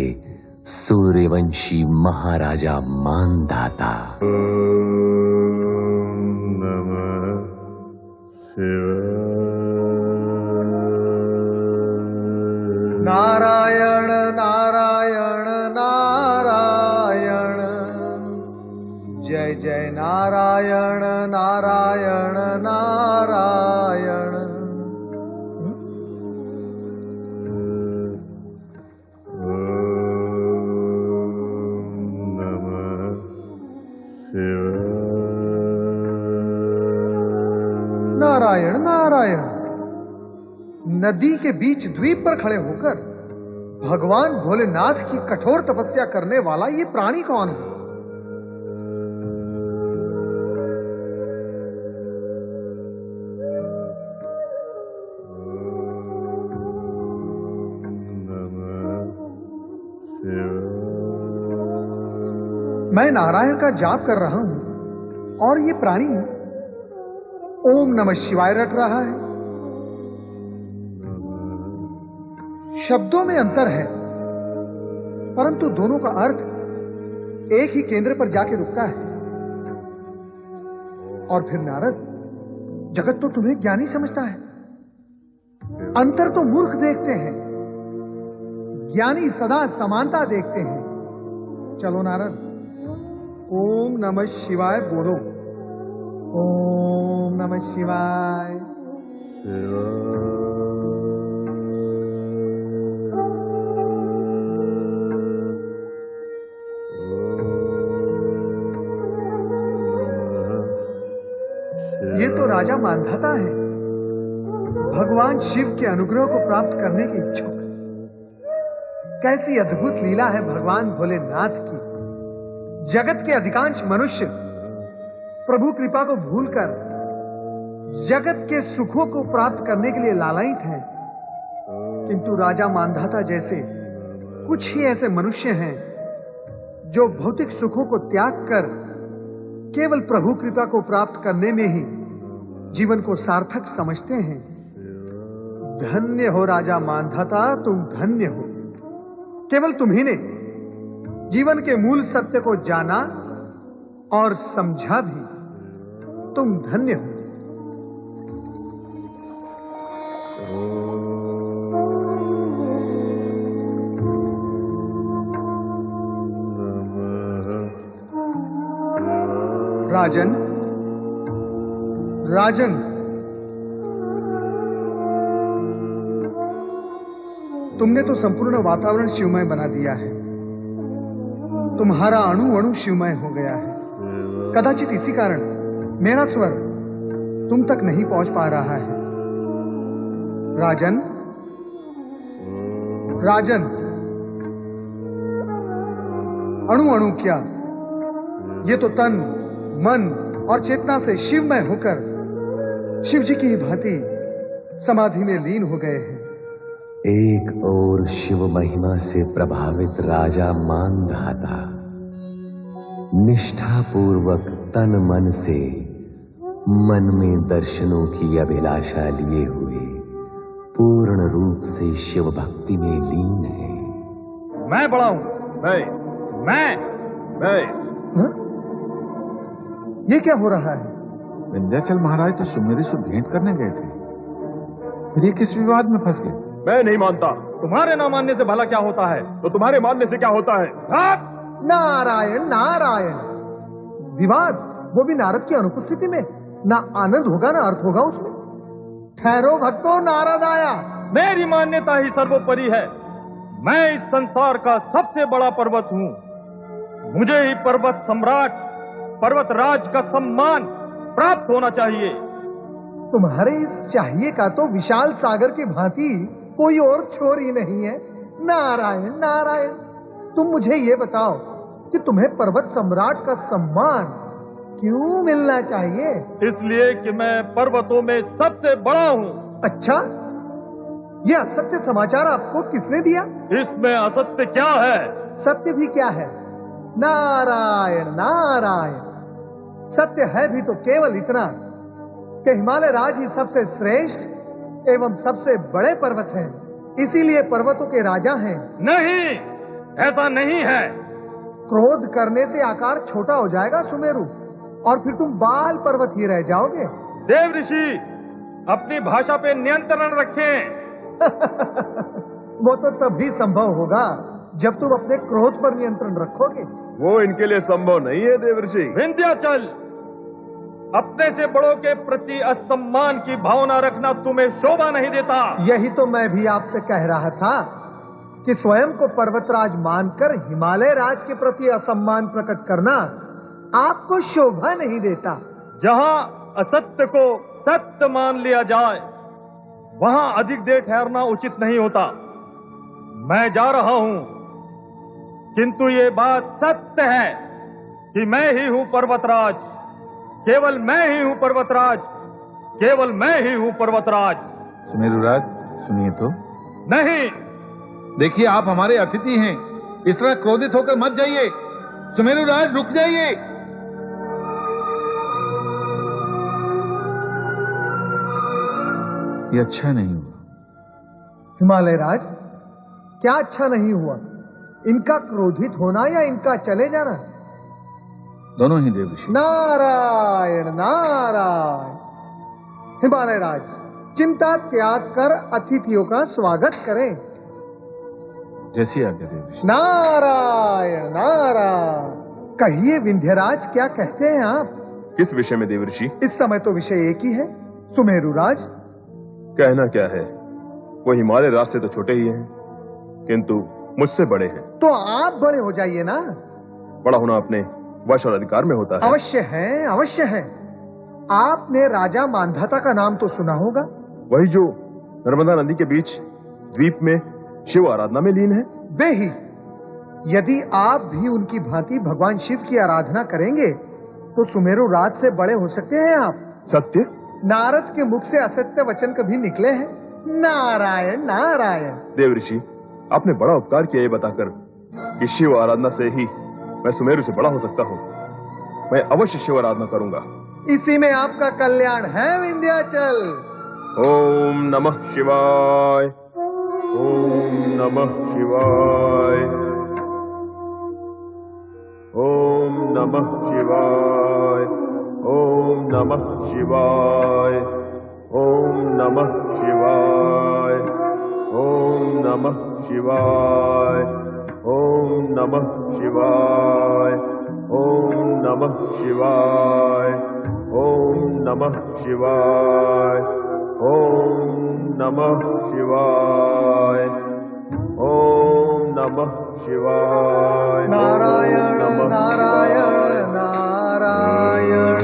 सूर्यवंशी महाराजा मानधाता। नारायण नारायण नारायण, जय जय नारायण नारायण नारायण। नारायण नारायण। नदी के बीच द्वीप पर खड़े होकर भगवान भोलेनाथ की कठोर तपस्या करने वाला ये प्राणी कौन है? मैं नारायण का जाप कर रहा हूं और ये प्राणी ओम नमः शिवाय रट रहा है। शब्दों में अंतर है परंतु दोनों का अर्थ एक ही केंद्र पर जाके रुकता है। और फिर नारद, जगत तो तुम्हें ज्ञानी समझता है, अंतर तो मूर्ख देखते हैं, ज्ञानी सदा समानता देखते हैं। चलो नारद, ओम नमः शिवाय बोलो। ओम नमः शिवाय। ये तो राजा मानधाता है, भगवान शिव के अनुग्रह को प्राप्त करने के इच्छुक। कैसी अद्भुत लीला है भगवान भोलेनाथ की। जगत के अधिकांश मनुष्य प्रभु कृपा को भूलकर जगत के सुखों को प्राप्त करने के लिए लालायित हैं, किंतु राजा मानधाता जैसे कुछ ही ऐसे मनुष्य हैं जो भौतिक सुखों को त्याग कर केवल प्रभु कृपा को प्राप्त करने में ही जीवन को सार्थक समझते हैं। धन्य हो राजा मानधाता, तुम धन्य हो। केवल तुम्ही ने जीवन के मूल सत्य को जाना और समझा भी। तुम धन्य हो। राजन, राजन, तुमने तो संपूर्ण वातावरण शिवमय बना दिया है। तुम्हारा अणु अणु शिवमय हो गया है। कदाचित इसी कारण मेरा स्वर तुम तक नहीं पहुंच पा रहा है। राजन, राजन, अणु अणु क्या, ये तो तन, मन और चेतना से शिवमय होकर शिव जी की भांति समाधि में लीन हो गए हैं। एक और शिव महिमा से प्रभावित राजा मानधाता निष्ठापूर्वक तन मन से मन में दर्शनों की अभिलाषा लिए हुए पूर्ण रूप से शिव भक्ति में लीन है। मैं बड़ा हूं। मैं हाँ? ये क्या हो रहा है? विंध्याचल महाराज तो सुमेरु से भेंट करने गए थे, फिर ये किस विवाद में फंस गए? मैं नहीं मानता। तुम्हारे ना मानने से भला क्या होता है? तो तुम्हारे मानने से क्या होता है? नारायण नारायण। विवाद, वो भी नारद की अनुपस्थिति में? ना आनंद होगा ना अर्थ होगा उसमें। ठहरो भक्तों, नारद आया। मेरी मान्यता ही सर्वोपरि है। मैं इस संसार का सबसे बड़ा पर्वत हूँ। मुझे ही पर्वत सम्राट, पर्वत राज का सम्मान प्राप्त होना चाहिए। तुम्हारे इस चाहिए का तो विशाल सागर की भांति कोई और छोर ही नहीं है। नारायण नारायण। तुम मुझे ये बताओ कि तुम्हें पर्वत सम्राट का सम्मान क्यों मिलना चाहिए? इसलिए कि मैं पर्वतों में सबसे बड़ा हूँ। अच्छा, ये असत्य समाचार आपको किसने दिया? इसमें असत्य क्या है? सत्य भी क्या है? नारायण नारायण। सत्य है भी तो केवल इतना कि हिमालय राज ही सबसे श्रेष्ठ एवं सबसे बड़े पर्वत हैं, इसीलिए पर्वतों के राजा हैं। नहीं, ऐसा नहीं है। क्रोध करने से आकार छोटा हो जाएगा सुमेरु, और फिर तुम बाल पर्वत ही रह जाओगे। देव ऋषि, अपनी भाषा पे नियंत्रण रखें। वो तो तभी संभव होगा जब तुम अपने क्रोध पर नियंत्रण रखोगे। वो इनके लिए संभव नहीं है देव ऋषि। विंध्याचल, अपने से बड़ों के प्रति असम्मान की भावना रखना तुम्हें शोभा नहीं देता। यही तो मैं भी आपसे कह रहा था कि स्वयं को पर्वतराज मानकर हिमालय राज के प्रति असम्मान प्रकट करना आपको शोभा नहीं देता। जहां असत्य को सत्य मान लिया जाए, वहां अधिक देर ठहरना उचित नहीं होता। मैं जा रहा हूं, किंतु ये बात सत्य है कि मैं ही हूं पर्वतराज। केवल मैं ही हूं पर्वतराज, केवल मैं ही हूं पर्वतराज। सुमेरुराज, सुनिए तो। नहीं। देखिए, आप हमारे अतिथि हैं, इस तरह क्रोधित होकर मत जाइए। सुमेरुराज, रुक जाइए। ये अच्छा नहीं हुआ। हिमालय राज, क्या अच्छा नहीं हुआ? इनका क्रोधित होना या इनका चले जाना? दोनों ही देव ऋषि। नारायण नारायण। हिमालय राज, चिंता त्याग कर अतिथियों का स्वागत करें। जैसी आज्ञा देव ऋषि। नारायण नारायण। कहिए विंध्यराज, क्या कहते हैं आप? किस विषय में देव ऋषि? इस समय तो विषय एक ही है, सुमेरुराज। कहना क्या है, वो हिमालय राज से तो छोटे ही हैं, किंतु मुझसे बड़े हैं। तो आप बड़े हो जाइए ना। बड़ा होना अपने वश और अधिकार में होता है। अवश्य है, अवश्य है। आपने राजा मानधाता का नाम तो सुना होगा। वही जो नर्मदा नदी के बीच द्वीप में शिव आराधना में लीन है। वे ही। यदि आप भी उनकी भांति भगवान शिव की आराधना करेंगे तो सुमेरु राज से बड़े हो सकते हैं आप। सत्य? नारद के मुख से असत्य वचन कभी निकले हैं? नारायण नारायण। देव ऋषि, आपने बड़ा उपकार किया ये बताकर कि शिव आराधना से ही मैं सुमेरु से बड़ा हो सकता हूँ। मैं अवश्य शिव आराधना करूंगा। इसी में आपका कल्याण है विंध्याचल। ओम नमः शिवाय, ओम नमः शिवाय, ओम नमः शिवाय, ओम नमः शिवाय, ओम नमः शिवाय, ओम नमः शिवाय, ओम नमः शिवाय, ओम नमः शिवाय, ओम नमः शिवाय, ओम नमः शिवाय, ओम नमः शिवाय। नारायण नारायण नारायण,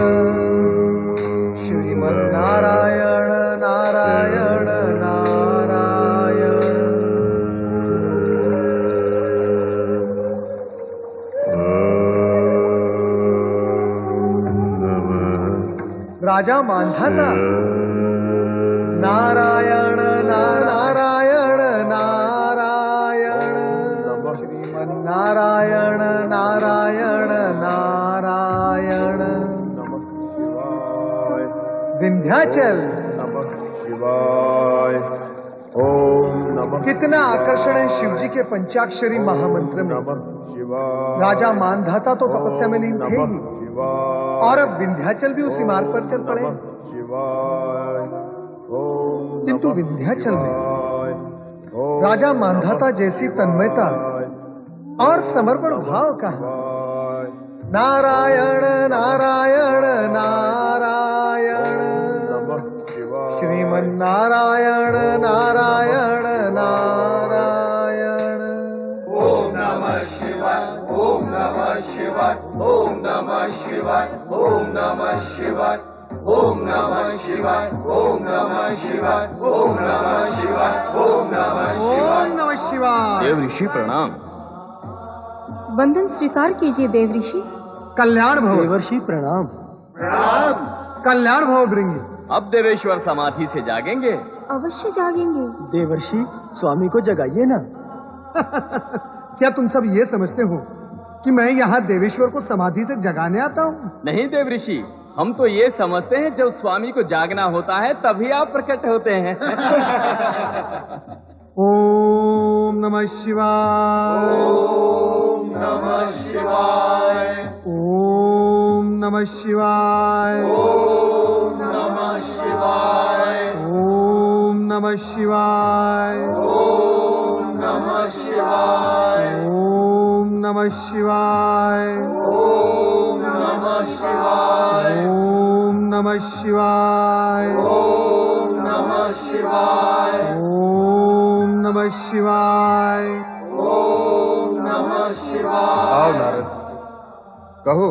श्रीमन नारायण नारायण नारायण। राजा मानधाता, नारायण विंध्याचल। शिवाय। ओम नमः। कितना आकर्षण है शिव जी के पंचाक्षरी महामंत्र में। राजा मानधाता तो तपस्या में लीन थे ही, और अब विंध्याचल भी उसी मार्ग पर चल पड़े। किंतु विंध्याचल में राजा मानधाता जैसी तन्मयता और समर्पण भाव कहाँ। नारायण नारायण नारायण श्रीमन नारायण नारायण नारायण। ओम नमः शिवाय, ओम नमः शिवाय, ओम नमः शिवाय, ओम नमः शिवाय, ओम नमः शिवाय, ओम नमः शिवाय, ओम नमः शिवाय, ओम नमः शिवाय। ओम नमः शिवाय। देव ऋषि प्रणाम। वंदन स्वीकार कीजिए देव ऋषि। कल्याण भव। देवर्षि प्रणाम। प्रणाम। कल्याण भव भृंगी। अब देवेश्वर समाधि से जागेंगे? अवश्य जागेंगे। देवर्षि स्वामी को जगाइए ना। क्या तुम सब ये समझते हो कि मैं यहाँ देवेश्वर को समाधि से जगाने आता हूँ? नहीं देव ऋषि, हम तो ये समझते हैं जब स्वामी को जागना होता है तभी आप प्रकट होते हैं। ओम नमः शिवाय। ओम नमः शिवाय। ओम नमः शिवाय। ओम नमः शिवाय। ओम नमः शिवाय। ओम नमः शिवाय। ओम नमः शिवाय। ओम नमः शिवाय। ओम नमः शिवाय। ओम नमः शिवाय। ओम नमः शिवाय। ओम नमः शिवाय। आओ नारद, कहो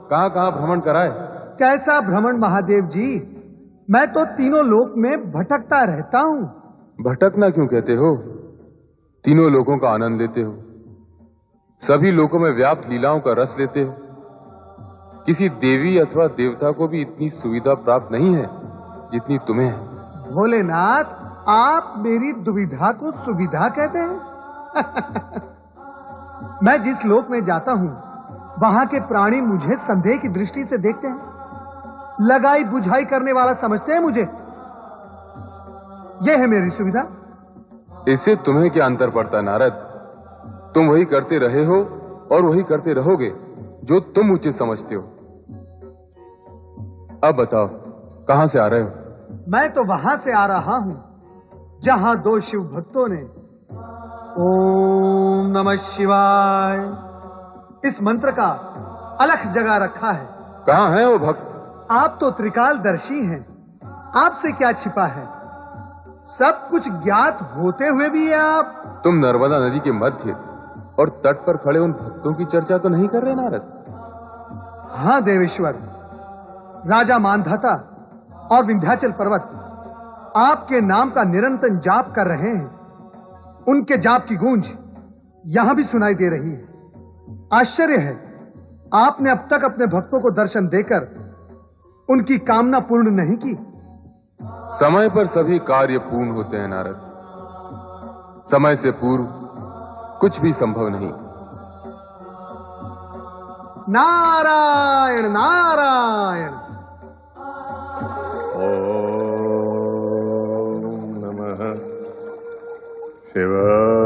कहाँ कहाँ भ्रमण कराए? कैसा भ्रमण महादेव जी, मैं तो तीनों लोक में भटकता रहता हूँ। भटकना क्यों कहते हो? तीनों लोकों का आनंद लेते हो, सभी लोकों में व्याप्त लीलाओं का रस लेते हो। किसी देवी अथवा देवता को भी इतनी सुविधा प्राप्त नहीं है जितनी तुम्हें है। भोलेनाथ, आप मेरी दुविधा को सुविधा कहते हैं? मैं जिस लोक में जाता हूँ वहां के प्राणी मुझे संदेह की दृष्टि से देखते हैं, लगाई बुझाई करने वाला समझते हैं मुझे। यह है मेरी सुविधा। इससे तुम्हें क्या अंतर पड़ता है नारद? तुम वही करते रहे हो और वही करते रहोगे जो तुम उचित समझते हो। अब बताओ कहां से आ रहे हो? मैं तो वहां से आ रहा हूं जहां दो शिव भक्तों ने ओम नमः शिवाय इस मंत्र का अलख जगा रखा है। कहां है वो भक्त? आप तो त्रिकालदर्शी हैं, आपसे क्या छिपा है? सब कुछ ज्ञात होते हुए भी आप। तुम नर्मदा नदी के मध्य और तट पर खड़े उन भक्तों की चर्चा तो नहीं कर रहे नारद? हाँ देवेश्वर, राजा मानधाता और विंध्याचल पर्वत आपके नाम का निरंतर जाप कर रहे हैं। उनके जाप की गूंज यहां भी सुनाई दे रही है। आश्चर्य है, आपने अब तक अपने भक्तों को दर्शन देकर उनकी कामना पूर्ण नहीं की। समय पर सभी कार्य पूर्ण होते हैं नारद, समय से पूर्व कुछ भी संभव नहीं। नारायण नारायण। ओम नमः शिवाय।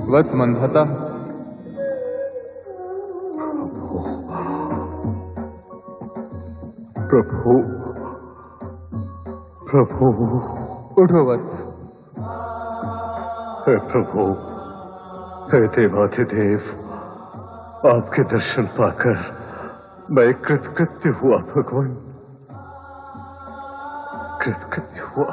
वत्स मंधाता, प्रभु प्रभु। उठो वत्स। हे प्रभु, हे देवाधिदेव, आपके दर्शन पाकर मैं कृतकृत्य हुआ भगवान, कृतकृत्य हुआ।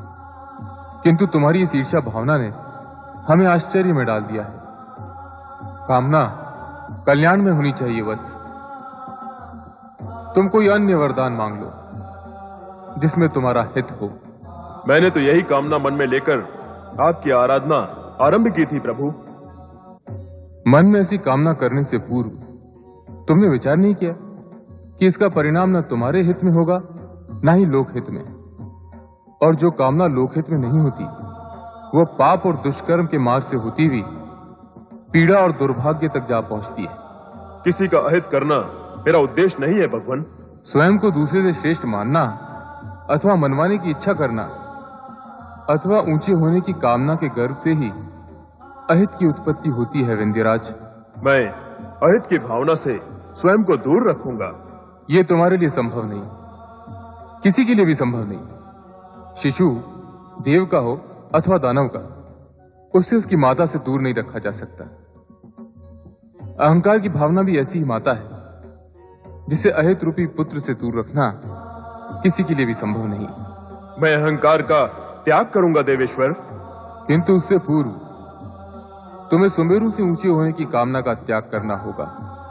किंतु तुम्हारी इस ईर्ष्या भावना ने हमें आश्चर्य में डाल दिया है। कामना कल्याण में होनी चाहिए वत्स। तुम कोई अन्य वरदान मांग लो जिसमें तुम्हारा हित हो। मैंने तो यही कामना मन में लेकर आपकी आराधना आरंभ की थी प्रभु। मन में ऐसी कामना करने से पूर्व तुमने विचार नहीं किया कि इसका परिणाम न तुम्हारे हित में होगा न ही लोकहित में। और जो कामना लोकहित में नहीं होती वो पाप और दुष्कर्म के मार्ग से होती हुई पीड़ा और दुर्भाग्य तक जा पहुंचती है। किसी का अहित करना मेरा उद्देश्य नहीं है भगवान। स्वयं को दूसरे से श्रेष्ठ मानना अथवा मनवाने की इच्छा करना अथवा ऊंचे होने की कामना के गर्व से ही अहित की उत्पत्ति होती है विंध्यराज। मैं अहित की भावना से स्वयं को दूर रखूंगा। यह तुम्हारे लिए संभव नहीं, किसी के लिए भी संभव नहीं। शिशु देव का हो अथवा दानव का, उससे उसकी माता से दूर नहीं रखा जा सकता। अहंकार की भावना भी ऐसी ही माता है जिसे अहित रूपी पुत्र से दूर रखना किसी के लिए भी संभव नहीं। मैं अहंकार का त्याग करूंगा देवेश्वर, किंतु उससे पूर्व तुम्हें सुमेरु से ऊंचे होने की कामना का त्याग करना होगा।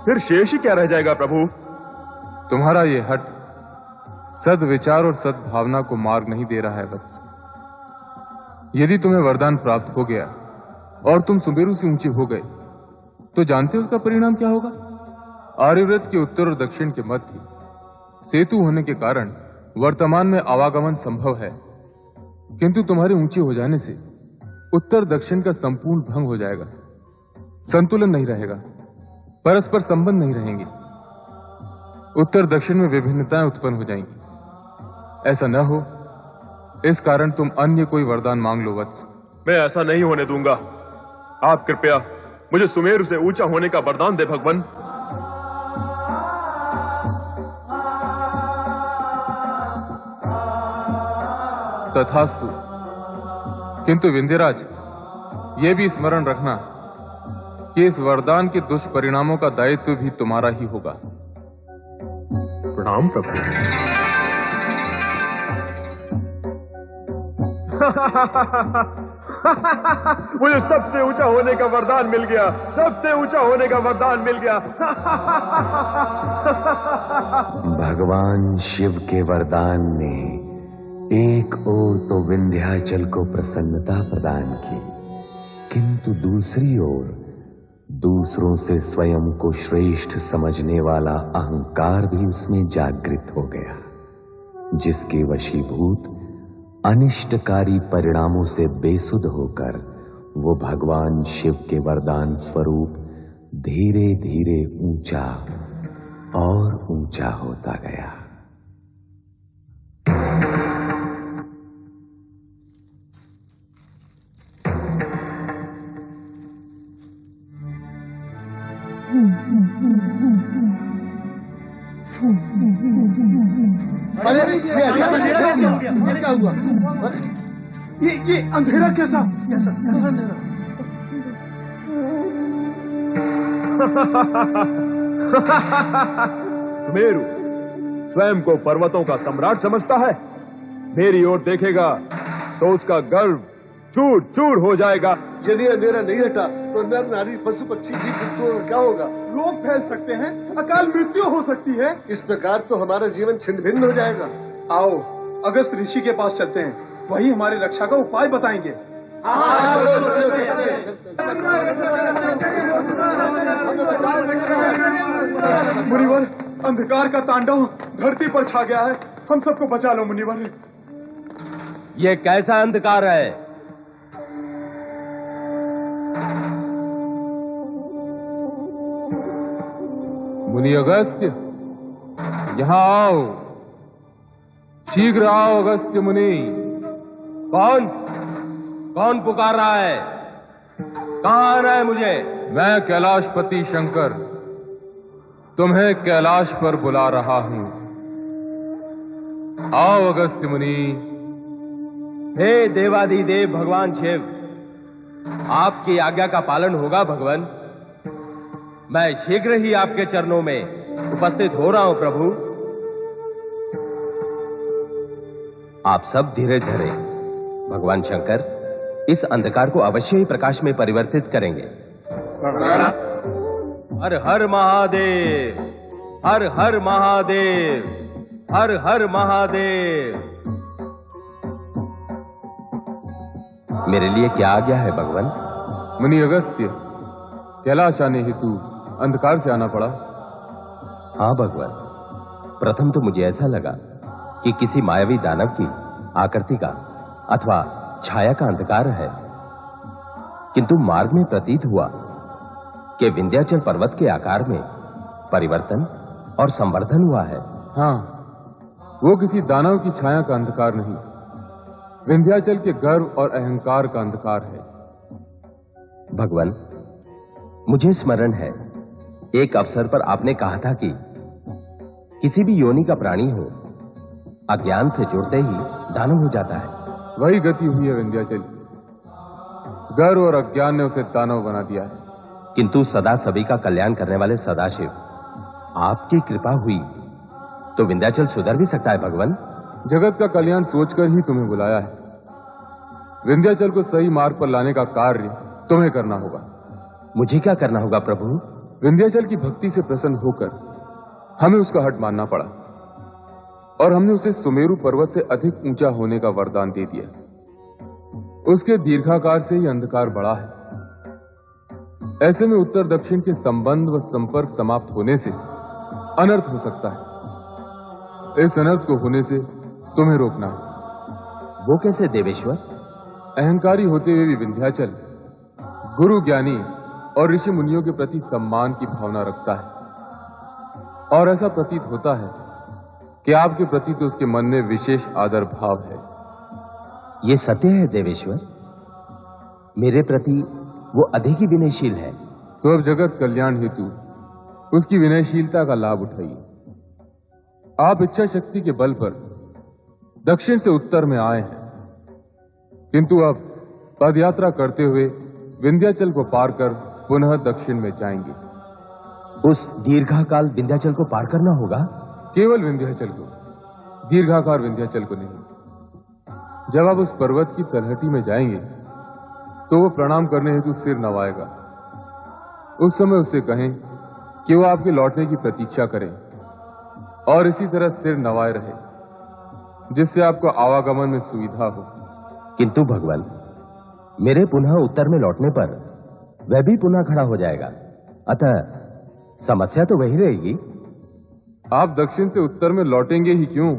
फिर शेष ही क्या रह जाएगा प्रभु? तुम्हारा यह हट सद्विचार और सद्भावना को मार्ग नहीं दे रहा है वत्स। यदि तुम्हें वरदान प्राप्त हो गया और तुम सुमेरु से ऊंचे हो गए तो जानते हो उसका परिणाम क्या होगा? आर्यव्रत के उत्तर और दक्षिण के मध्य सेतु होने के कारण वर्तमान में आवागमन संभव है, किंतु तुम्हारे ऊंचे हो जाने से उत्तर दक्षिण का संपूर्ण भंग हो जाएगा। संतुलन नहीं रहेगा, परस्पर संबंध नहीं रहेंगे, उत्तर दक्षिण में विभिन्नताएं उत्पन्न हो जाएंगी। ऐसा न हो, इस कारण तुम अन्य कोई वरदान मांग लो वत्स। मैं ऐसा नहीं होने दूंगा। आप कृपया मुझे सुमेरु से ऊंचा होने का वरदान दे भगवान। तथास्तु। किंतु विंध्यराज, यह भी स्मरण रखना कि इस वरदान के दुष्परिणामों का दायित्व भी तुम्हारा ही होगा। प्रणाम प्रभु। मुझे सबसे ऊंचा होने का वरदान मिल गया, सबसे ऊंचा होने का वरदान मिल गया। भगवान शिव के वरदान ने एक ओर तो विंध्याचल को प्रसन्नता प्रदान की, किंतु दूसरी ओर दूसरों से स्वयं को श्रेष्ठ समझने वाला अहंकार भी उसमें जागृत हो गया, जिसके वशीभूत अनिष्टकारी परिणामों से बेसुध होकर वो भगवान शिव के वरदान स्वरूप धीरे धीरे ऊंचा और ऊंचा होता गया। अरे ये अंधेरा कैसे हो गया? ये क्या हुआ? ये अंधेरा कैसा अंधेरा? सुमेरु स्वयं को पर्वतों का सम्राट समझता है। मेरी ओर देखेगा तो उसका गर्व चूर चूर हो जाएगा। यदि अंधेरा नहीं हटा तो नर नारी पशु पक्षी जीव जंतुओं का क्या होगा? रोग फैल सकते हैं, अकाल मृत्यु हो सकती है। इस प्रकार तो हमारा जीवन छिन्न भिन्न हो जाएगा। आओ अगस्त ऋषि के पास चलते हैं, वही हमारे रक्षा का उपाय बताएंगे। मुनिवर, अंधकार का तांडव धरती पर छा गया है, हम सबको बचा लो मुनिवर। ये कैसा अंधकार है? मुनि अगस्त्य, यहां आओ, शीघ्र आओ अगस्त्य मुनि। कौन पुकार रहा है? कहां आना है मुझे? मैं कैलाशपति शंकर तुम्हें कैलाश पर बुला रहा हूं। आओ अगस्त्य मुनि। हे देवाधिदेव भगवान शिव, आपकी आज्ञा का पालन होगा भगवान। मैं शीघ्र ही आपके चरणों में उपस्थित हो रहा हूं प्रभु। आप सब धीरज धरें, भगवान शंकर इस अंधकार को अवश्य ही प्रकाश में परिवर्तित करेंगे। हर हर महादेव, हर हर महादेव, हर हर महादेव। मेरे लिए क्या आज्ञा है भगवान? मुनि अगस्त्य, कैलाश आने हेतु अंधकार से आना पड़ा। हाँ भगवान, प्रथम तो मुझे ऐसा लगा कि किसी मायावी दानव की आकृति का अथवा छाया का अंधकार है, किंतु मार्ग में प्रतीत हुआ कि विंध्याचल पर्वत के आकार में परिवर्तन और संवर्धन हुआ है। हाँ, वो किसी दानव की छाया का अंधकार नहीं, विंध्याचल के गर्व और अहंकार का अंधकार है। भगवान, मुझे स्मरण है एक अवसर पर आपने कहा था कि किसी भी योनि का प्राणी हो, अज्ञान से जुड़ते ही दानव हो जाता है। वही गति हुई है विंध्याचल की। गर्व और अज्ञान ने उसे दानव बना दिया है। किंतु सदा सभी का कल्याण करने वाले सदाशिव, आपकी कृपा हुई तो विंध्याचल सुधर भी सकता है भगवान। जगत का कल्याण सोचकर ही तुम्हें बुलाया है। विंध्याचल को सही मार्ग पर लाने का कार्य तुम्हें करना होगा। मुझे क्या करना होगा प्रभु? विंध्याचल की भक्ति से प्रसन्न होकर हमें उसका हट मानना पड़ा और हमने उसे सुमेरु पर्वत से अधिक ऊंचा होने का वरदान दे दिया। उसके दीर्घाकार से ही अंधकार बढ़ा है। ऐसे में उत्तर दक्षिण के संबंध व संपर्क समाप्त होने से अनर्थ हो सकता है। इस अनर्थ को होने से तुम्हें रोकना है। वो कैसे देवेश्वर? अहंकारी होते हुए भी विंध्याचल गुरु, ज्ञानी और ऋषि मुनियों के प्रति सम्मान की भावना रखता है और ऐसा प्रतीत होता है कि आपके प्रति तो उसके मन में विशेष आदर भाव है। यह सत्य है देवेश्वर, मेरे प्रति वो अधिक ही विनयशील है। तो अब जगत कल्याण हेतु उसकी विनयशीलता का लाभ उठाइए। आप इच्छा शक्ति के बल पर दक्षिण से उत्तर में आए हैं, किंतु अब पदयात्रा करते हुए विंध्याचल को पार कर पुनः दक्षिण में जाएंगे। उस दीर्घाकाल विंध्याचल को पार करना होगा? केवल विंध्याचल को, दीर्घाकार विंध्याचल को नहीं। जब आप उस पर्वत की तलहटी में जाएंगे तो वो प्रणाम करने हेतु सिर नवाएगा। उस समय उससे कहें कि वो आपके लौटने की प्रतीक्षा करें और इसी तरह सिर नवाए रहे, जिससे आपको आवागमन में सुविधा हो। किंतु भगवान, मेरे पुनः उत्तर में लौटने पर वह भी पुनः खड़ा हो जाएगा, अतः समस्या तो वही रहेगी। आप दक्षिण से उत्तर में लौटेंगे ही क्यों?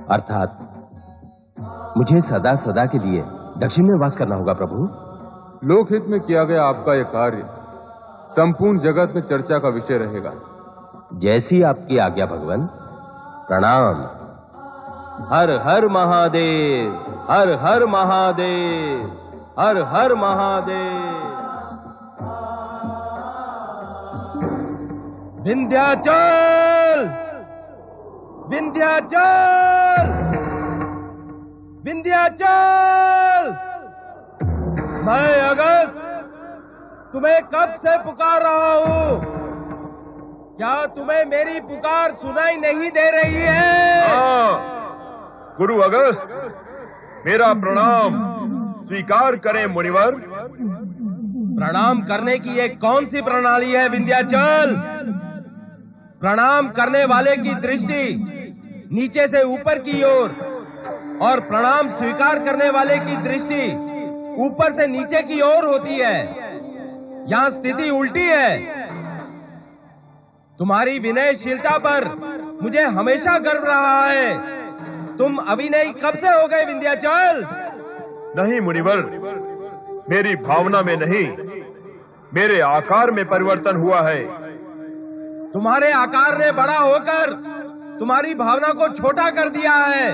अर्थात मुझे सदा सदा के लिए दक्षिण में वास करना होगा प्रभु। लोकहित में किया गया आपका यह कार्य संपूर्ण जगत में चर्चा का विषय रहेगा। जैसी आपकी आज्ञा भगवान। प्रणाम। हर हर महादेव, हर हर महादेव, हर हर महादेव। विंध्याचल, विंध्याचल, विंध्याचल। मैं अगस्त तुम्हें कब से पुकार रहा हूं, क्या तुम्हें मेरी पुकार सुनाई नहीं दे रही है? गुरु अगस्त, मेरा प्रणाम स्वीकार करें मुनिवर। प्रणाम करने की ये कौन सी प्रणाली है विंध्याचल? प्रणाम करने वाले की दृष्टि नीचे से ऊपर की ओर और प्रणाम स्वीकार करने वाले की दृष्टि ऊपर से नीचे की ओर होती है। यहां स्थिति उल्टी है। तुम्हारी विनयशीलता पर मुझे हमेशा गर्व रहा है। तुम अविनयी कब से हो गए विंध्याचल? नहीं मुनिवर, मेरी भावना में नहीं, मेरे आकार में परिवर्तन हुआ है। तुम्हारे आकार ने बड़ा होकर तुम्हारी भावना को छोटा कर दिया है।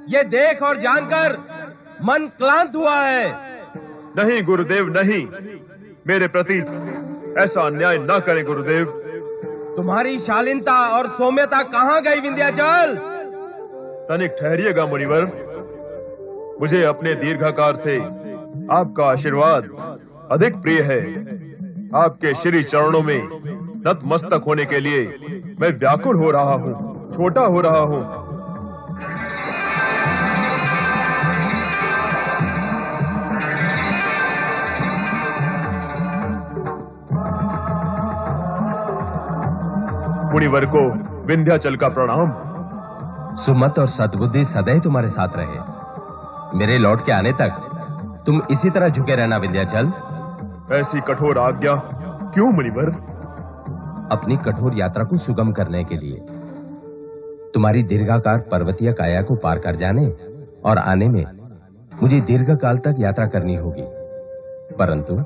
ये देख और जानकर मन क्लांत हुआ है। नहीं गुरुदेव, नहीं, मेरे प्रति ऐसा अन्याय न करें गुरुदेव। तुम्हारी शालीनता और सौम्यता कहां गई विंध्याचल? तनिक ठहरिएगा मुनिवर। मुझे अपने दीर्घाकार से आपका आशीर्वाद अधिक प्रिय है। आपके श्री चरणों में नतमस्तक होने के लिए मैं व्याकुल हो रहा हूं, छोटा हो रहा हूं। मुनिवर को विंध्याचल का प्रणाम। सुमत और सद्बुद्धि सदैव तुम्हारे साथ रहे। मेरे लौट के आने तक तुम इसी तरह झुके रहना विंध्याचल। ऐसी कठोर आज्ञा क्यों मुनिवर? अपनी कठोर यात्रा को सुगम करने के लिए। तुम्हारी दीर्घाकार पर्वतीय काया को पार कर जाने और आने में मुझे दीर्घकाल तक यात्रा करनी होगी, परंतु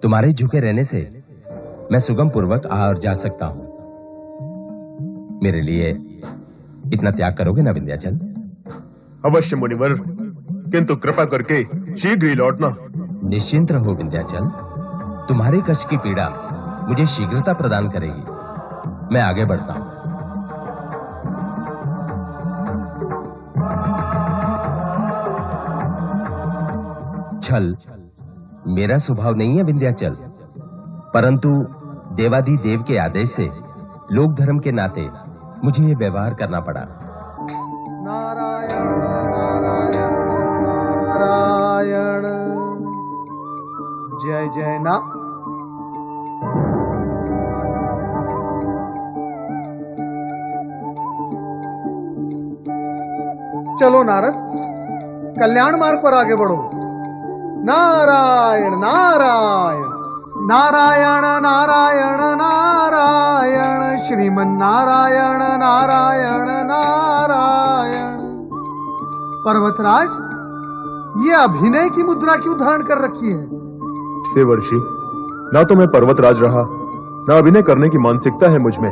तुम्हारे झुके रहने से मैं सुगम पूर्वक आ और जा सकता हूं। मेरे लिए इतना त्याग करोगे ना विंध्याचल? अवश्य मुनिवर, किंतु कृपा करके शीघ्र ही लौटना। निश्चिंत रहो विंध्याचल, तुम्हारे कष्ट की पीड़ा मुझे शीघ्रता प्रदान करेगी। मैं आगे बढ़ता हूं। छल मेरा स्वभाव नहीं है विंध्याचल, परंतु देवादि देव के आदेश से लोक धर्म के नाते मुझे ये व्यवहार करना पड़ा। नारायण नारायण जय जय ना। चलो नारद, कल्याण मार्ग पर आगे बढ़ो। नारायण नारायण नारायण नारायण नारायण श्रीमन नारायण नारायण नारायण। पर्वतराज, ये अभिनय की मुद्रा क्यों धारण कर रखी है? देवर्षि, ना तो मैं पर्वतराज रहा, ना अभिनय करने की मानसिकता है मुझ में।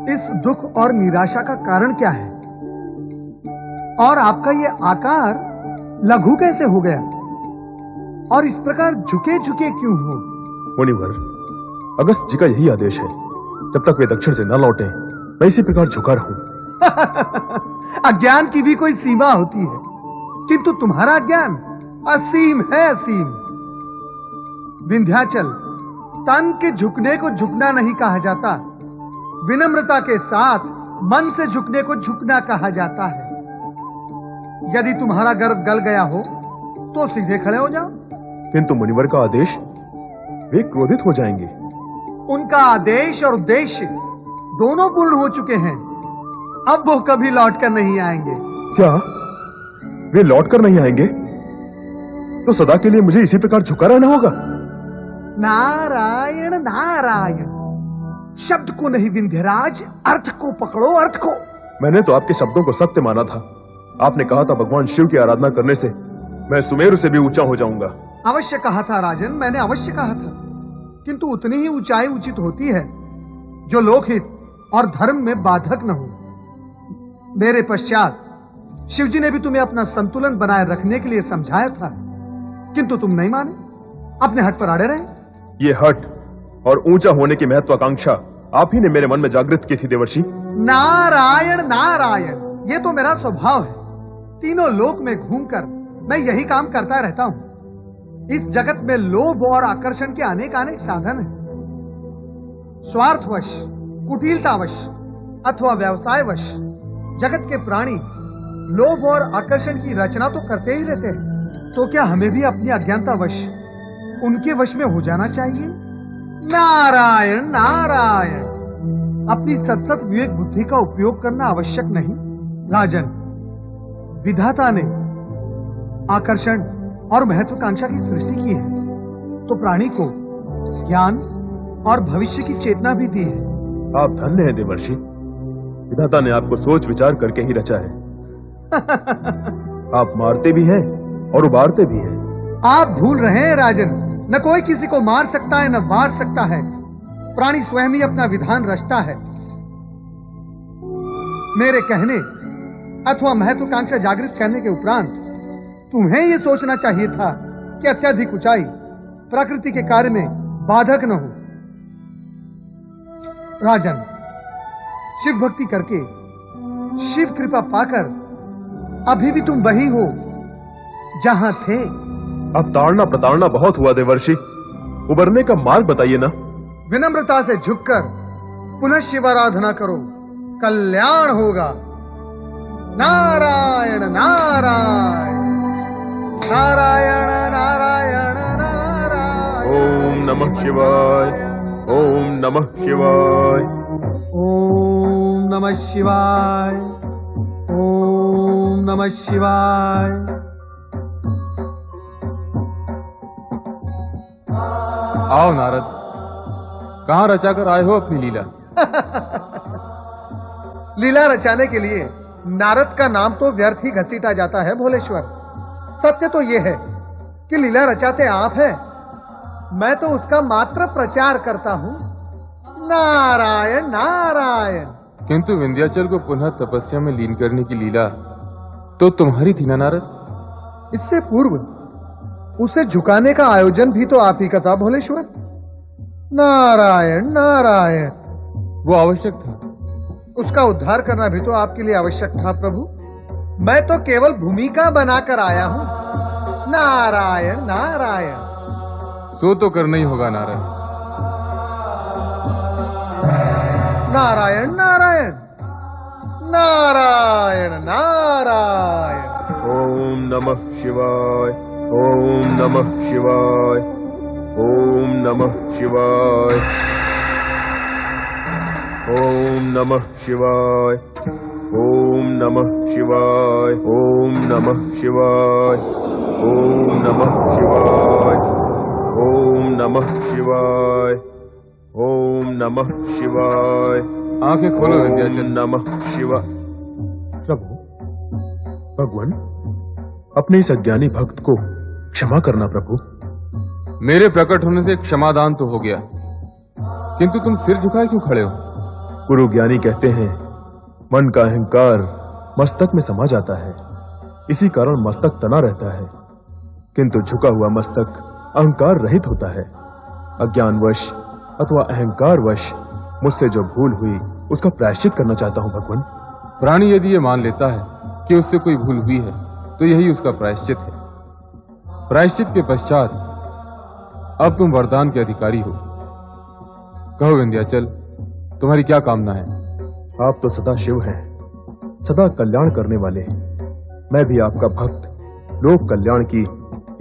इस दुख और निराशा का कारण क्या है? और आपका ये आकार लघु कैसे हो गया? और इस प्रकार झुके झुके क्यों हो? मुनिवर, अगस्त जी का यही आदेश है, जब तक वे दक्षिण से न लौटे मैं इसी प्रकार झुका रहूं। अज्ञान की भी कोई सीमा होती है, किंतु तुम्हारा ज्ञान असीम है, असीम। विंध्याचल, तन के झुकने को झुकना नहीं कहा जाता, विनम्रता के साथ मन से झुकने को झुकना कहा जाता है। यदि तुम्हारा गर्व गल गया हो तो सीधे खड़े हो जाओ। किंतु मुनिवर का आदेश, वे क्रोधित हो जाएंगे। उनका आदेश और उद्देश्य दोनों पूर्ण हो चुके हैं, अब वो कभी लौटकर नहीं आएंगे। क्या वे लौटकर नहीं आएंगे? तो सदा के लिए मुझे इसी प्रकार झुका रहना होगा। नारायण नारायण, शब्द को नहीं विंध्यराज, अर्थ को पकड़ो, अर्थ को। मैंने तो आपके शब्दों को सत्य माना था। आपने कहा था भगवान शिव की आराधना करने से मैं सुमेरु से भी ऊंचा हो जाऊंगा। अवश्य कहा था राजन, मैंने अवश्य कहा था, किंतु उतनी ही ऊंचाई उचित होती है जो लोकहित और धर्म में बाधक न हो। मेरे पश्चात शिवजी ने भी तुम्हें अपना संतुलन बनाए रखने के लिए समझाया था, किंतु तुम नहीं माने, अपने हट पर अड़े रहे। ये हट और ऊंचा होने की महत्वाकांक्षा आप ही ने मेरे मन में जागृत की थी देवर्षि। नारायण नारायण, ये तो मेरा स्वभाव है। तीनों लोक में घूमकर मैं यही काम करता रहता हूं। इस जगत में लोभ और आकर्षण के अनेक अनेक साधन हैं। स्वार्थवश, कुटिलतावश अथवा व्यवसायवश जगत के प्राणी लोभ और आकर्षण की रचना तो करते ही रहते हैं, तो क्या हमें भी अपनी अज्ञानतावश उनके वश में हो जाना चाहिए? नारायण नारायण, अपनी सतसत विवेक बुद्धि का उपयोग करना आवश्यक नहीं। राजन, विधाता ने आकर्षण और महत्वाकांक्षा की सृष्टि की है, तो प्राणी को ज्ञान और भविष्य की चेतना भी दी है। आप धन्य हैं देवर्षि, विधाता ने आपको सोच विचार करके ही रचा है। आप मारते भी हैं और उबारते भी हैं। आप भूल रहे हैं राजन, न कोई किसी को मार सकता है न वार सकता है, प्राणी स्वयं ही अपना विधान रचता है। मेरे कहने अथवा महत्वाकांक्षा जागृत करने के उपरांत तुम्हें यह सोचना चाहिए था कि अत्यधिक ऊंचाई प्रकृति के कार्य में बाधक न हो। राजन, शिव भक्ति करके शिव कृपा पाकर अभी भी तुम वही हो जहां थे। अब ताड़ना प्रताड़ना बहुत हुआ देवर्षि, उबरने का मार्ग बताइए ना। विनम्रता से झुककर पुनः शिवाराधना करो, कल्याण होगा। नारायण नारायण नारायण नारायण नारायण। ओम नमः शिवाय, ओम नमः शिवाय। ओम नमः शिवाय। ओम नमः शिवाय। आओ नारद, कहाँ रचाकर आए हो अपनी लीला? लीला रचाने के लिए नारद का नाम तो व्यर्थ ही घसीटा जाता है भोलेश्वर। सत्य तो यह है कि लीला रचाते आप हैं, मैं तो उसका मात्र प्रचार करता हूं। नारायण नारायण। किंतु विंध्याचल को पुनः तपस्या में लीन करने की लीला तो तुम्हारी थी ना नारद? इससे पूर्व उसे झुकाने का आयोजन भी तो आप ही का था भोलेश्वर। नारायण नारायण। वो आवश्यक था। उसका उद्धार करना भी तो आपके लिए आवश्यक था प्रभु। मैं तो केवल भूमिका बनाकर आया हूं। नारायण नारायण। सो तो करना ही होगा नारद। नारायण नारायण। नारायण नारायण। ओम नमः शिवाय। ओम नमः शिवाय। ओम नमः शिवाय। ओम नमः शिवाय। ओम नमः शिवाय। ओम नमः शिवाय। ओम नमः शिवाय। ओम नमः शिवाय। ओम नमः शिवाय। आंखें खोलो विंध्याचल। नमः शिवाय। प्रभु, भगवान, अपने इस अज्ञानी भक्त को क्षमा करना प्रभु। मेरे प्रकट होने से क्षमादान तो हो गया, किंतु तुम सिर झुकाए क्यों खड़े हो? गुरु ज्ञानी कहते हैं मन का अहंकार मस्तक में समा जाता है, इसी कारण मस्तक तना रहता है, किंतु झुका हुआ मस्तक अहंकार रहित होता है। अज्ञानवश अथवा अहंकारवश मुझसे जो भूल हुई उसका प्रायश्चित करना चाहता हूं भगवान। प्राणी यदि ये मान लेता है कि उससे कोई भूल हुई है तो यही उसका प्रायश्चित है। प्रायश्चित के पश्चात अब तुम वरदान के अधिकारी हो। कहो विंध्याचल, तुम्हारी क्या कामना है? आप तो सदा शिव हैं, सदा कल्याण करने वाले। मैं भी आपका भक्त लोक कल्याण की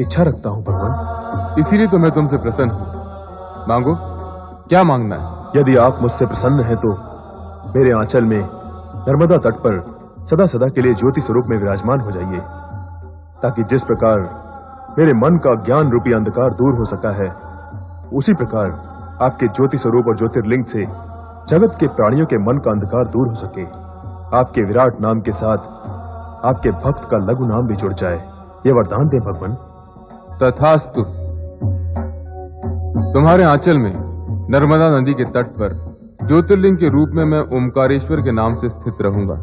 इच्छा रखता हूं भगवान। इसीलिए तो मैं तुमसे प्रसन्न हूं। मांगो, क्या मांगना है? यदि आप मुझसे प्रसन्न हैं तो मेरे आंचल में नर्मदा तट पर सदा सदा के लिए ज्योति स्वरूप में विराजमान हो जाइए, ताकि जिस प्रकार मेरे मन का ज्ञान रूपी अंधकार दूर हो सका है, उसी प्रकार आपके ज्योति स्वरूप और ज्योतिर्लिंग से जगत के प्राणियों के मन का अंधकार दूर हो सके। आपके विराट नाम के साथ आपके भक्त का लघु नाम भी जुड़ जाए, ये वरदान दें भगवान। तथास्तु। तुम्हारे आंचल में नर्मदा नदी के तट पर ज्योतिर्लिंग के रूप में मैं ओमकारेश्वर के नाम से स्थित रहूंगा।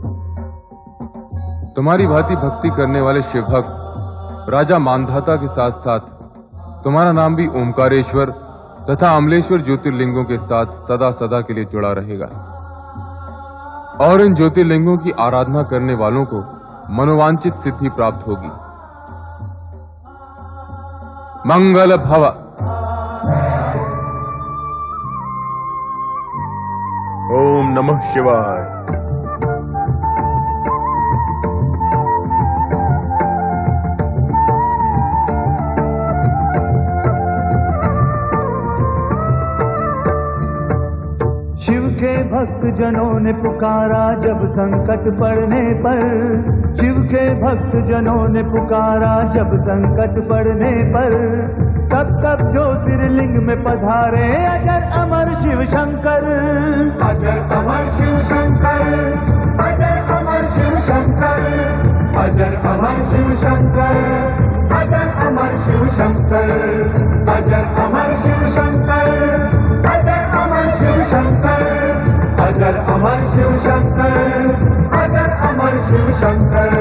तुम्हारी भांति भक्ति करने वाले शिव भक्त राजा मानधाता के साथ साथ तुम्हारा नाम भी ओमकारेश्वर तथा अमलेश्वर ज्योतिर्लिंगों के साथ सदा सदा के लिए जुड़ा रहेगा। और इन ज्योतिर्लिंगों की आराधना करने वालों को मनोवांछित सिद्धि प्राप्त होगी। मंगल भव। ओम नमः शिवाय। शिव के भक्त जनों ने पुकारा जब संकट पड़ने पर, शिव के भक्त जनों ने पुकारा जब संकट पड़ने पर, तब तब ज्योतिर्लिंग में पधारे अजर अमर शिव शंकर। अजर अमर शिव शंकर। अजर अमर शिव शंकर। अजर अमर शिव शंकर। अजर अमर शिव शंकर। अजर अमर शिव शंकर। अजर अमर शिव शंकर। अजर अमर शिव शंकर। अजर अमर शिव शंकर।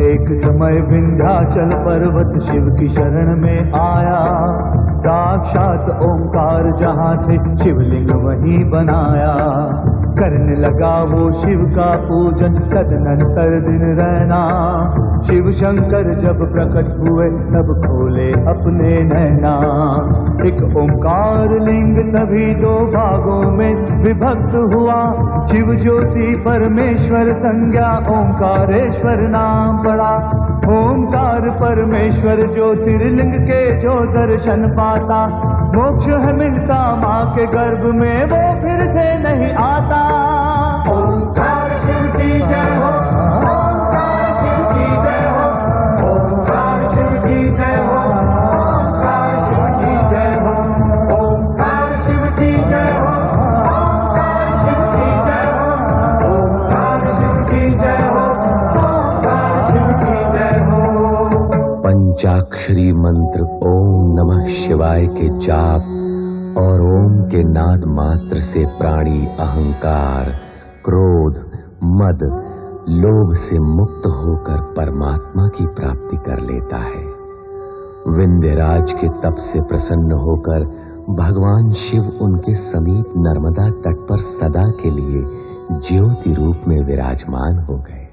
एक समय विंध्या विंध्याचल पर्वत शिव की शरण में आया। साक्षात ओंकार जहाँ थे शिवलिंग वहीं बनाया। करने लगा वो शिव का पूजन तदनंतर दिन रहना। शिव शंकर जब प्रकट हुए तब खोले अपने नैना। एक ओंकार लिंग तभी दो भागों में विभक्त हुआ। शिव ज्योति परमेश्वर संज्ञा ओंकारेश्वर नाम पड़ा। ओंकार परमेश्वर ज्योतिर्लिंग के जो दर्शन पाता, मोक्ष है मिलता माँ के गर्भ में वो फिर से नहीं आता। ओंकार शिव की जय हो, ओंकार शिव की जय हो, ओंकार शिव की जय हो, ओंकार शिव की जय हो, ओंकार शिव की जय हो, ओंकार शिव की जय हो, ओंकार शिव की जय हो, ओंकार शिव की जय हो। पंचाक्षरी मंत्र ओम नमः शिवाय के जाप और ओम के नाद मात्र से प्राणी अहंकार, क्रोध, मद, लोभ से मुक्त होकर परमात्मा की प्राप्ति कर लेता है। विंध्यराज के तप से प्रसन्न होकर भगवान शिव उनके समीप नर्मदा तट पर सदा के लिए ज्योति रूप में विराजमान हो गए।